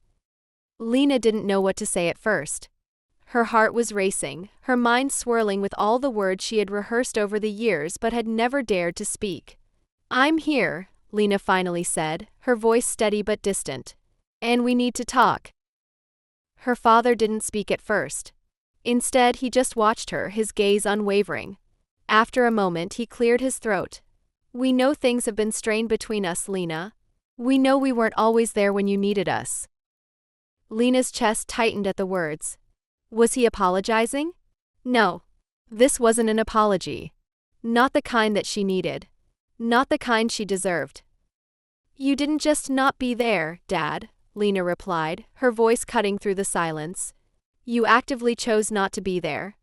Lena didn't know what to say at first. Her heart was racing, her mind swirling with all the words she had rehearsed over the years but had never dared to speak. I'm here, Lena finally said, her voice steady but distant. And we need to talk. Her father didn't speak at first. Instead, he just watched her, his gaze unwavering. After a moment, he cleared his throat. We know things have been strained between us, Lena. We know we weren't always there when you needed us. Lena's chest tightened at the words. Was he apologizing? No. This wasn't an apology. Not the kind that she needed. Not the kind she deserved. You didn't just not be there, Dad, Lena replied, her voice cutting through the silence. You actively chose not to be there.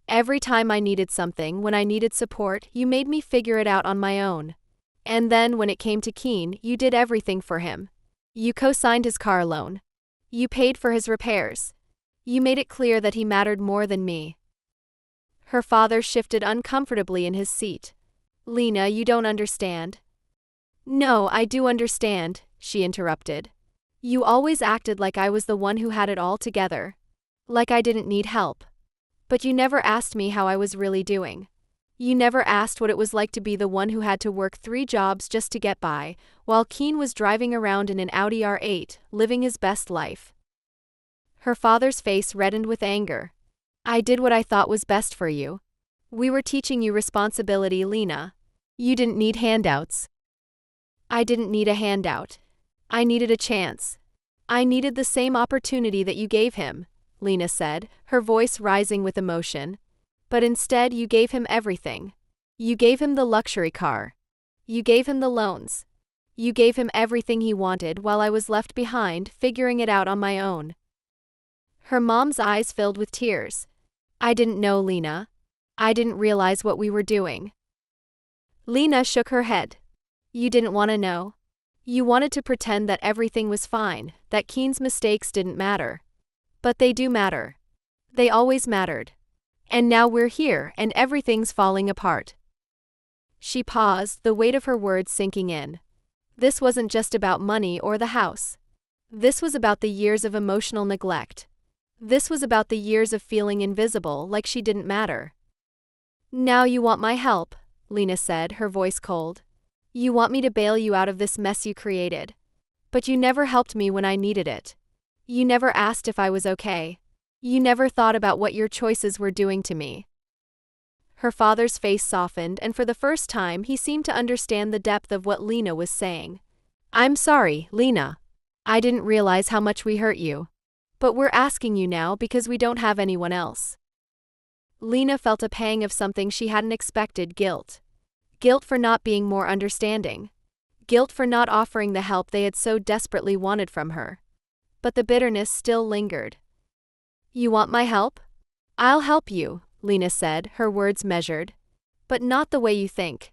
Every time I needed something, when I needed support, you made me figure it out on my own. And then, when it came to Keen, you did everything for him. You co-signed his car loan. You paid for his repairs. You made it clear that he mattered more than me. Her father shifted uncomfortably in his seat. Lena, you don't understand. No, I do understand, she interrupted. You always acted like I was the one who had it all together. Like I didn't need help. But you never asked me how I was really doing. You never asked what it was like to be the one who had to work 3 jobs just to get by, while Keen was driving around in an Audi R8, living his best life. Her father's face reddened with anger. I did what I thought was best for you. We were teaching you responsibility, Lena. You didn't need handouts. I didn't need a handout. I needed a chance. I needed the same opportunity that you gave him, Lena said, her voice rising with emotion. But instead you gave him everything. You gave him the luxury car. You gave him the loans. You gave him everything he wanted while I was left behind, figuring it out on my own. Her mom's eyes filled with tears. I didn't know, Lena. I didn't realize what we were doing. Lena shook her head. You didn't want to know. You wanted to pretend that everything was fine, that Keen's mistakes didn't matter. But they do matter. They always mattered. And now we're here, and everything's falling apart. She paused, the weight of her words sinking in. This wasn't just about money or the house. This was about the years of emotional neglect. This was about the years of feeling invisible, like she didn't matter. Now you want my help, Lena said, her voice cold. You want me to bail you out of this mess you created. But you never helped me when I needed it. You never asked if I was okay. You never thought about what your choices were doing to me. Her father's face softened, and for the first time he seemed to understand the depth of what Lena was saying. I'm sorry, Lena. I didn't realize how much we hurt you. But we're asking you now because we don't have anyone else. Lena felt a pang of something she hadn't expected, guilt. Guilt for not being more understanding. Guilt for not offering the help they had so desperately wanted from her. But the bitterness still lingered. You want my help? I'll help you, Lena said, her words measured. But not the way you think.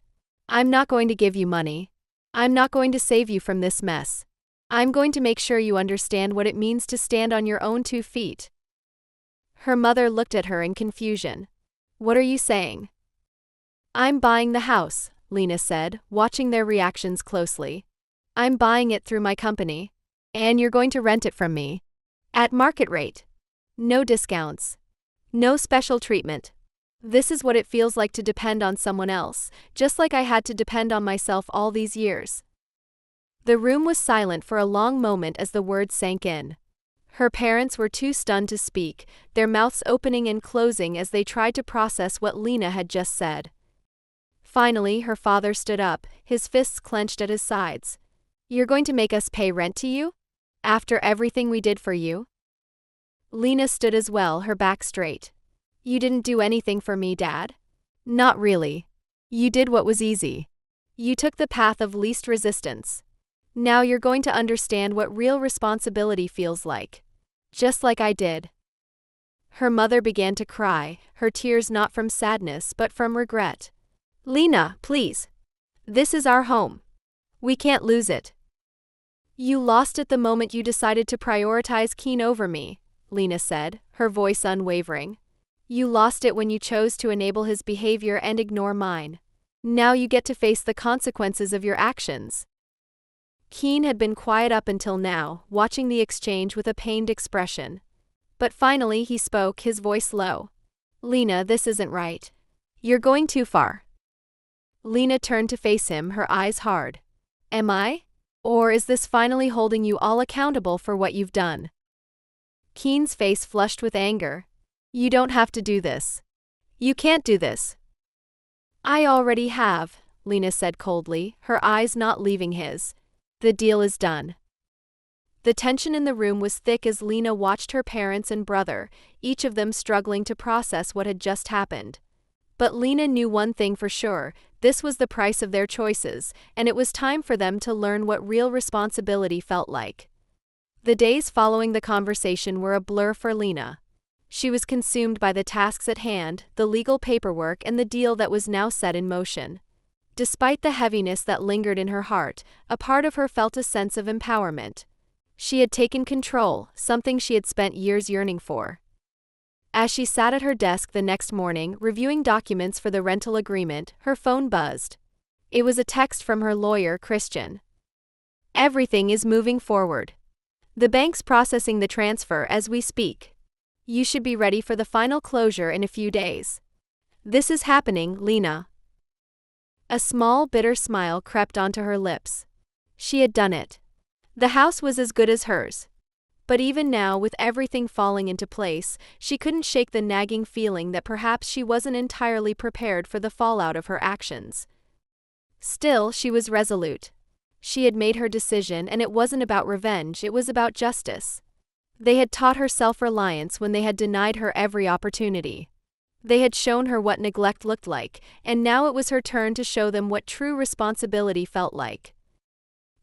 I'm not going to give you money. I'm not going to save you from this mess. I'm going to make sure you understand what it means to stand on your own 2 feet. Her mother looked at her in confusion. What are you saying? I'm buying the house, Lena said, watching their reactions closely. I'm buying it through my company. And you're going to rent it from me. At market rate. No discounts. No special treatment. This is what it feels like to depend on someone else, just like I had to depend on myself all these years. The room was silent for a long moment as the words sank in. Her parents were too stunned to speak, their mouths opening and closing as they tried to process what Lena had just said. Finally, her father stood up, his fists clenched at his sides. "You're going to make us pay rent to you? After everything we did for you?" Lena stood as well, her back straight. "You didn't do anything for me, Dad." "Not really. You did what was easy. You took the path of least resistance. Now you're going to understand what real responsibility feels like. Just like I did." Her mother began to cry, her tears not from sadness but from regret. "Lena, please. This is our home. We can't lose it." "You lost it the moment you decided to prioritize Keen over me," Lena said, her voice unwavering. "You lost it when you chose to enable his behavior and ignore mine. Now you get to face the consequences of your actions." Keen had been quiet up until now, watching the exchange with a pained expression. But finally he spoke, his voice low. "Lena, this isn't right. You're going too far." Lena turned to face him, her eyes hard. "Am I? Or is this finally holding you all accountable for what you've done?" Keen's face flushed with anger. "You don't have to do this. You can't do this." "I already have," Lena said coldly, her eyes not leaving his. "The deal is done." The tension in the room was thick as Lena watched her parents and brother, each of them struggling to process what had just happened. But Lena knew one thing for sure, this was the price of their choices, and it was time for them to learn what real responsibility felt like. The days following the conversation were a blur for Lena. She was consumed by the tasks at hand, the legal paperwork, and the deal that was now set in motion. Despite the heaviness that lingered in her heart, a part of her felt a sense of empowerment. She had taken control, something she had spent years yearning for. As she sat at her desk the next morning, reviewing documents for the rental agreement, her phone buzzed. It was a text from her lawyer, Christian. "Everything is moving forward. The bank's processing the transfer as we speak. You should be ready for the final closure in a few days. This is happening, Lena." A small, bitter smile crept onto her lips. She had done it. The house was as good as hers. But even now, with everything falling into place, she couldn't shake the nagging feeling that perhaps she wasn't entirely prepared for the fallout of her actions. Still, she was resolute. She had made her decision, and it wasn't about revenge, it was about justice. They had taught her self-reliance when they had denied her every opportunity. They had shown her what neglect looked like, and now it was her turn to show them what true responsibility felt like.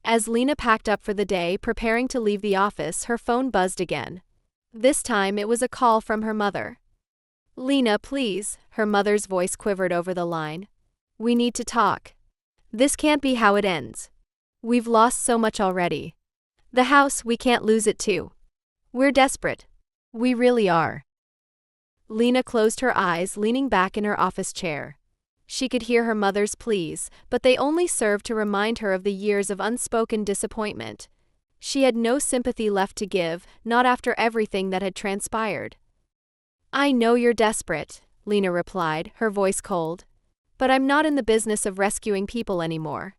As Lena packed up for the day, preparing to leave the office, her phone buzzed again. This time it was a call from her mother. "Lena, please," her mother's voice quivered over the line. "We need to talk. This can't be how it ends. We've lost so much already. The house, we can't lose it too. We're desperate. We really are." Lena closed her eyes, leaning back in her office chair. She could hear her mother's pleas, but they only served to remind her of the years of unspoken disappointment. She had no sympathy left to give, not after everything that had transpired. "I know you're desperate," Lena replied, her voice cold. "But I'm not in the business of rescuing people anymore.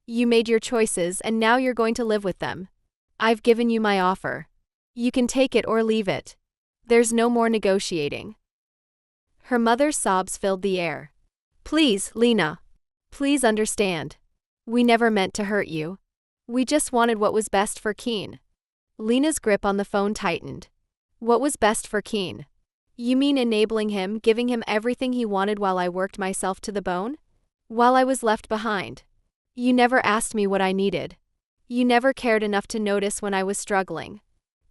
You made your choices, and now you're going to live with them. I've given you my offer. You can take it or leave it. There's no more negotiating." Her mother's sobs filled the air. "Please, Lena. Please understand. We never meant to hurt you. We just wanted what was best for Keen." Lena's grip on the phone tightened. "What was best for Keen? You mean enabling him, giving him everything he wanted while I worked myself to the bone? While I was left behind? You never asked me what I needed. You never cared enough to notice when I was struggling.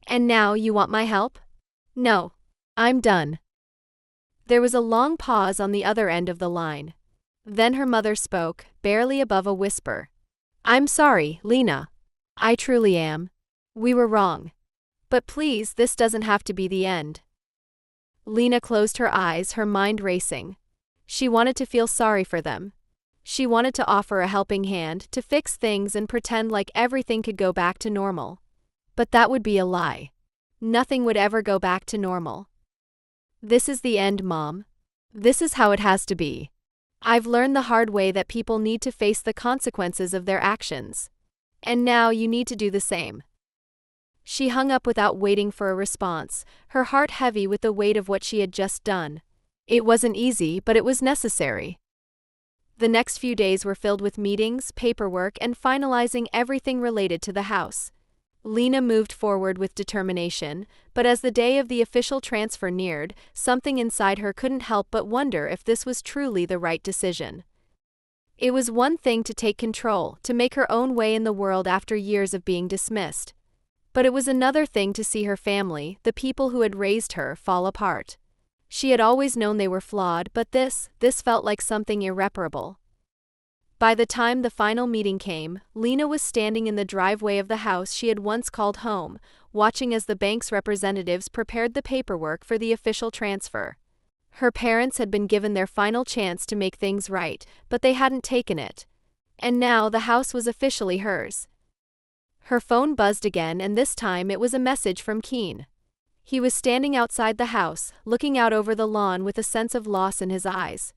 And now you want my help? No. I'm done." There was a long pause on the other end of the line. Then her mother spoke, barely above a whisper. "I'm sorry, Lena. I truly am. We were wrong. But please, this doesn't have to be the end." Lena closed her eyes, her mind racing. She wanted to feel sorry for them. She wanted to offer a helping hand, to fix things and pretend like everything could go back to normal. But that would be a lie. Nothing would ever go back to normal. "This is the end, Mom. This is how it has to be. I've learned the hard way that people need to face the consequences of their actions. And now you need to do the same." She hung up without waiting for a response, her heart heavy with the weight of what she had just done. It wasn't easy, but it was necessary. The next few days were filled with meetings, paperwork, and finalizing everything related to the house. Lena moved forward with determination, but as the day of the official transfer neared, something inside her couldn't help but wonder if this was truly the right decision. It was one thing to take control, to make her own way in the world after years of being dismissed. But it was another thing to see her family, the people who had raised her, fall apart. She had always known they were flawed, but this felt like something irreparable. By the time the final meeting came, Lena was standing in the driveway of the house she had once called home, watching as the bank's representatives prepared the paperwork for the official transfer. Her parents had been given their final chance to make things right, but they hadn't taken it. And now the house was officially hers. Her phone buzzed again, and this time it was a message from Keen. He was standing outside the house, looking out over the lawn with a sense of loss in his eyes.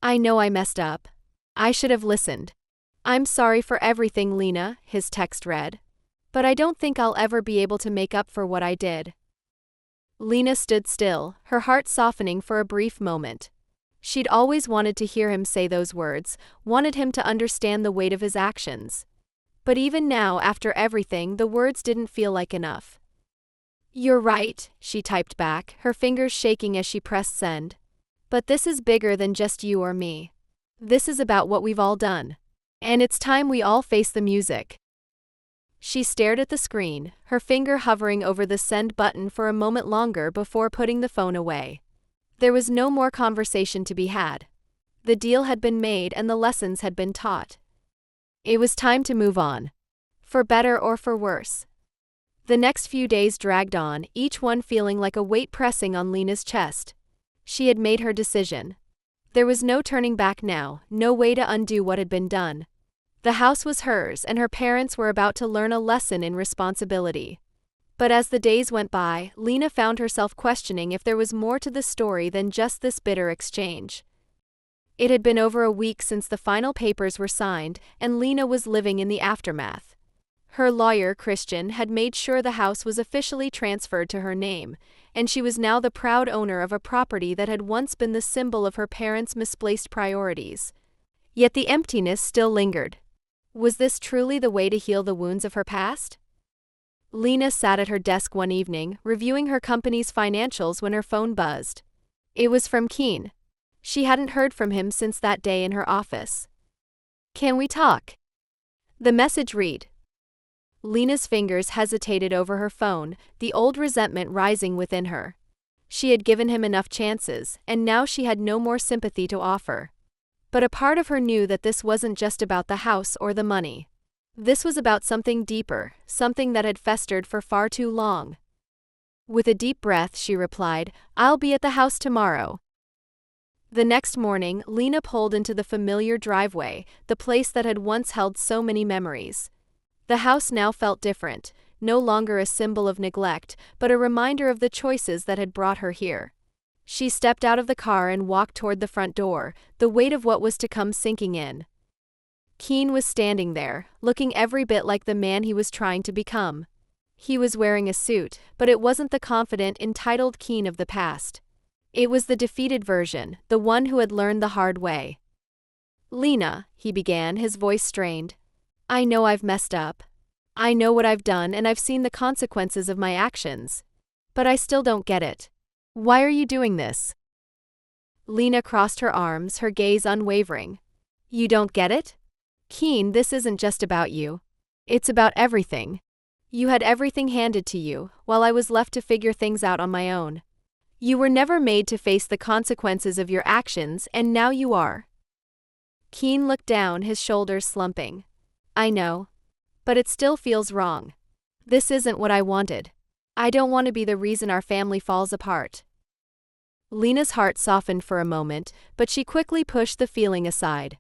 "I know I messed up. I should have listened. I'm sorry for everything, Lena," his text read. "But I don't think I'll ever be able to make up for what I did." Lena stood still, her heart softening for a brief moment. She'd always wanted to hear him say those words, wanted him to understand the weight of his actions. But even now, after everything, the words didn't feel like enough. "You're right," she typed back, her fingers shaking as she pressed send. "But this is bigger than just you or me. This is about what we've all done. And it's time we all face the music." She stared at the screen, her finger hovering over the send button for a moment longer before putting the phone away. There was no more conversation to be had. The deal had been made and the lessons had been taught. It was time to move on. For better or for worse. The next few days dragged on, each one feeling like a weight pressing on Lena's chest. She had made her decision. There was no turning back now, no way to undo what had been done. The house was hers, and her parents were about to learn a lesson in responsibility. But as the days went by, Lena found herself questioning if there was more to the story than just this bitter exchange. It had been over a week since the final papers were signed, and Lena was living in the aftermath. Her lawyer, Christian, had made sure the house was officially transferred to her name, and she was now the proud owner of a property that had once been the symbol of her parents' misplaced priorities. Yet the emptiness still lingered. Was this truly the way to heal the wounds of her past? Lena sat at her desk one evening, reviewing her company's financials when her phone buzzed. It was from Keen. She hadn't heard from him since that day in her office. "Can we talk?" The message read. Lena's fingers hesitated over her phone, the old resentment rising within her. She had given him enough chances, and now she had no more sympathy to offer. But a part of her knew that this wasn't just about the house or the money. This was about something deeper, something that had festered for far too long. With a deep breath, she replied, "I'll be at the house tomorrow." The next morning, Lena pulled into the familiar driveway, the place that had once held so many memories. The house now felt different, no longer a symbol of neglect, but a reminder of the choices that had brought her here. She stepped out of the car and walked toward the front door, the weight of what was to come sinking in. Keen was standing there, looking every bit like the man he was trying to become. He was wearing a suit, but it wasn't the confident, entitled Keen of the past. It was the defeated version, the one who had learned the hard way. "Lena," he began, his voice strained. "I know I've messed up. I know what I've done, and I've seen the consequences of my actions. But I still don't get it. Why are you doing this?" Lena crossed her arms, her gaze unwavering. "You don't get it? Keen, this isn't just about you. It's about everything. You had everything handed to you, while I was left to figure things out on my own. You were never made to face the consequences of your actions, and now you are." Keen looked down, his shoulders slumping. "I know. But it still feels wrong. This isn't what I wanted. I don't want to be the reason our family falls apart." Lena's heart softened for a moment, but she quickly pushed the feeling aside.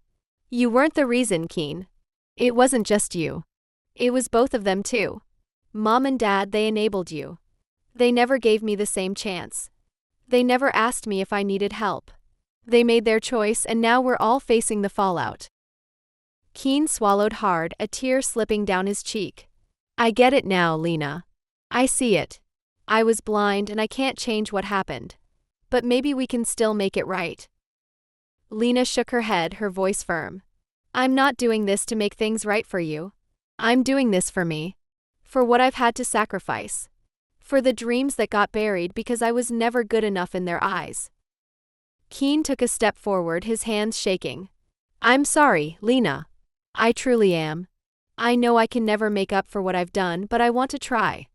"You weren't the reason, Keen. It wasn't just you. It was both of them too. Mom and Dad, they enabled you. They never gave me the same chance. They never asked me if I needed help. They made their choice, and now we're all facing the fallout." Keen swallowed hard, a tear slipping down his cheek. I get it now, Lena. I see it. I was blind and I can't change what happened. But maybe we can still make it right. Lena shook her head, her voice firm. I'm not doing this to make things right for you. I'm doing this for me. For what I've had to sacrifice. For the dreams that got buried because I was never good enough in their eyes. Keen took a step forward, his hands shaking. I'm sorry, Lena. I truly am. I know I can never make up for what I've done, but I want to try.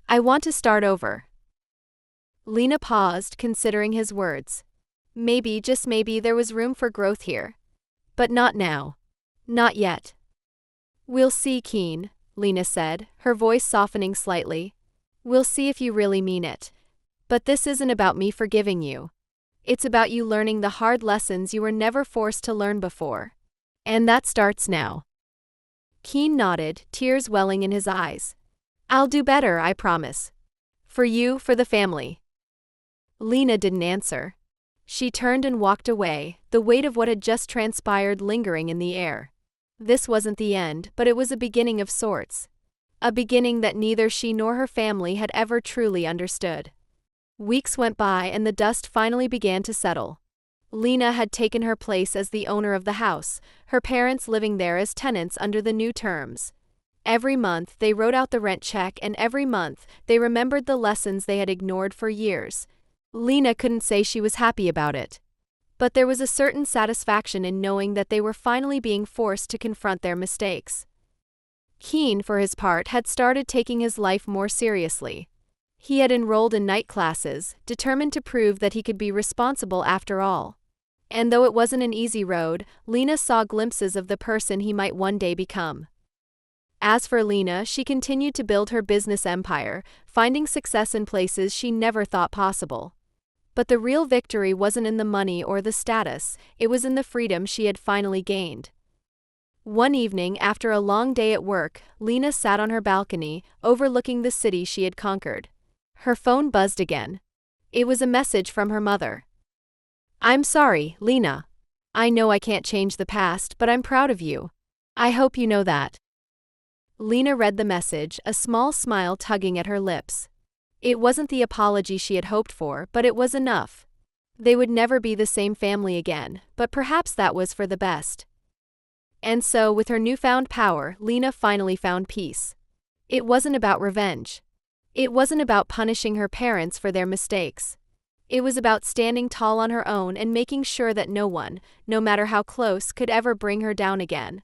I want to start over. Lena paused, considering his words. Maybe, just maybe, there was room for growth here. But not now. Not yet. We'll see, Keen, Lena said, her voice softening slightly. We'll see if you really mean it. But this isn't about me forgiving you. It's about you learning the hard lessons you were never forced to learn before. And that starts now. Keen nodded, tears welling in his eyes. I'll do better, I promise. For you, for the family. Lena didn't answer. She turned and walked away, the weight of what had just transpired lingering in the air. This wasn't the end, but it was a beginning of sorts. A beginning that neither she nor her family had ever truly understood. Weeks went by and the dust finally began to settle. Lena had taken her place as the owner of the house, her parents living there as tenants under the new terms. Every month they wrote out the rent check, and every month they remembered the lessons they had ignored for years. Lena couldn't say she was happy about it. But there was a certain satisfaction in knowing that they were finally being forced to confront their mistakes. Keen, for his part, had started taking his life more seriously. He had enrolled in night classes, determined to prove that he could be responsible after all. And though it wasn't an easy road, Lena saw glimpses of the person he might one day become. As for Lena, she continued to build her business empire, finding success in places she never thought possible. But the real victory wasn't in the money or the status, it was in the freedom she had finally gained. One evening, after a long day at work, Lena sat on her balcony, overlooking the city she had conquered. Her phone buzzed again. It was a message from her mother. I'm sorry, Lena. I know I can't change the past, but I'm proud of you. I hope you know that. Lena read the message, a small smile tugging at her lips. It wasn't the apology she had hoped for, but it was enough. They would never be the same family again, but perhaps that was for the best. And so, with her newfound power, Lena finally found peace. It wasn't about revenge. It wasn't about punishing her parents for their mistakes. It was about standing tall on her own and making sure that no one, no matter how close, could ever bring her down again.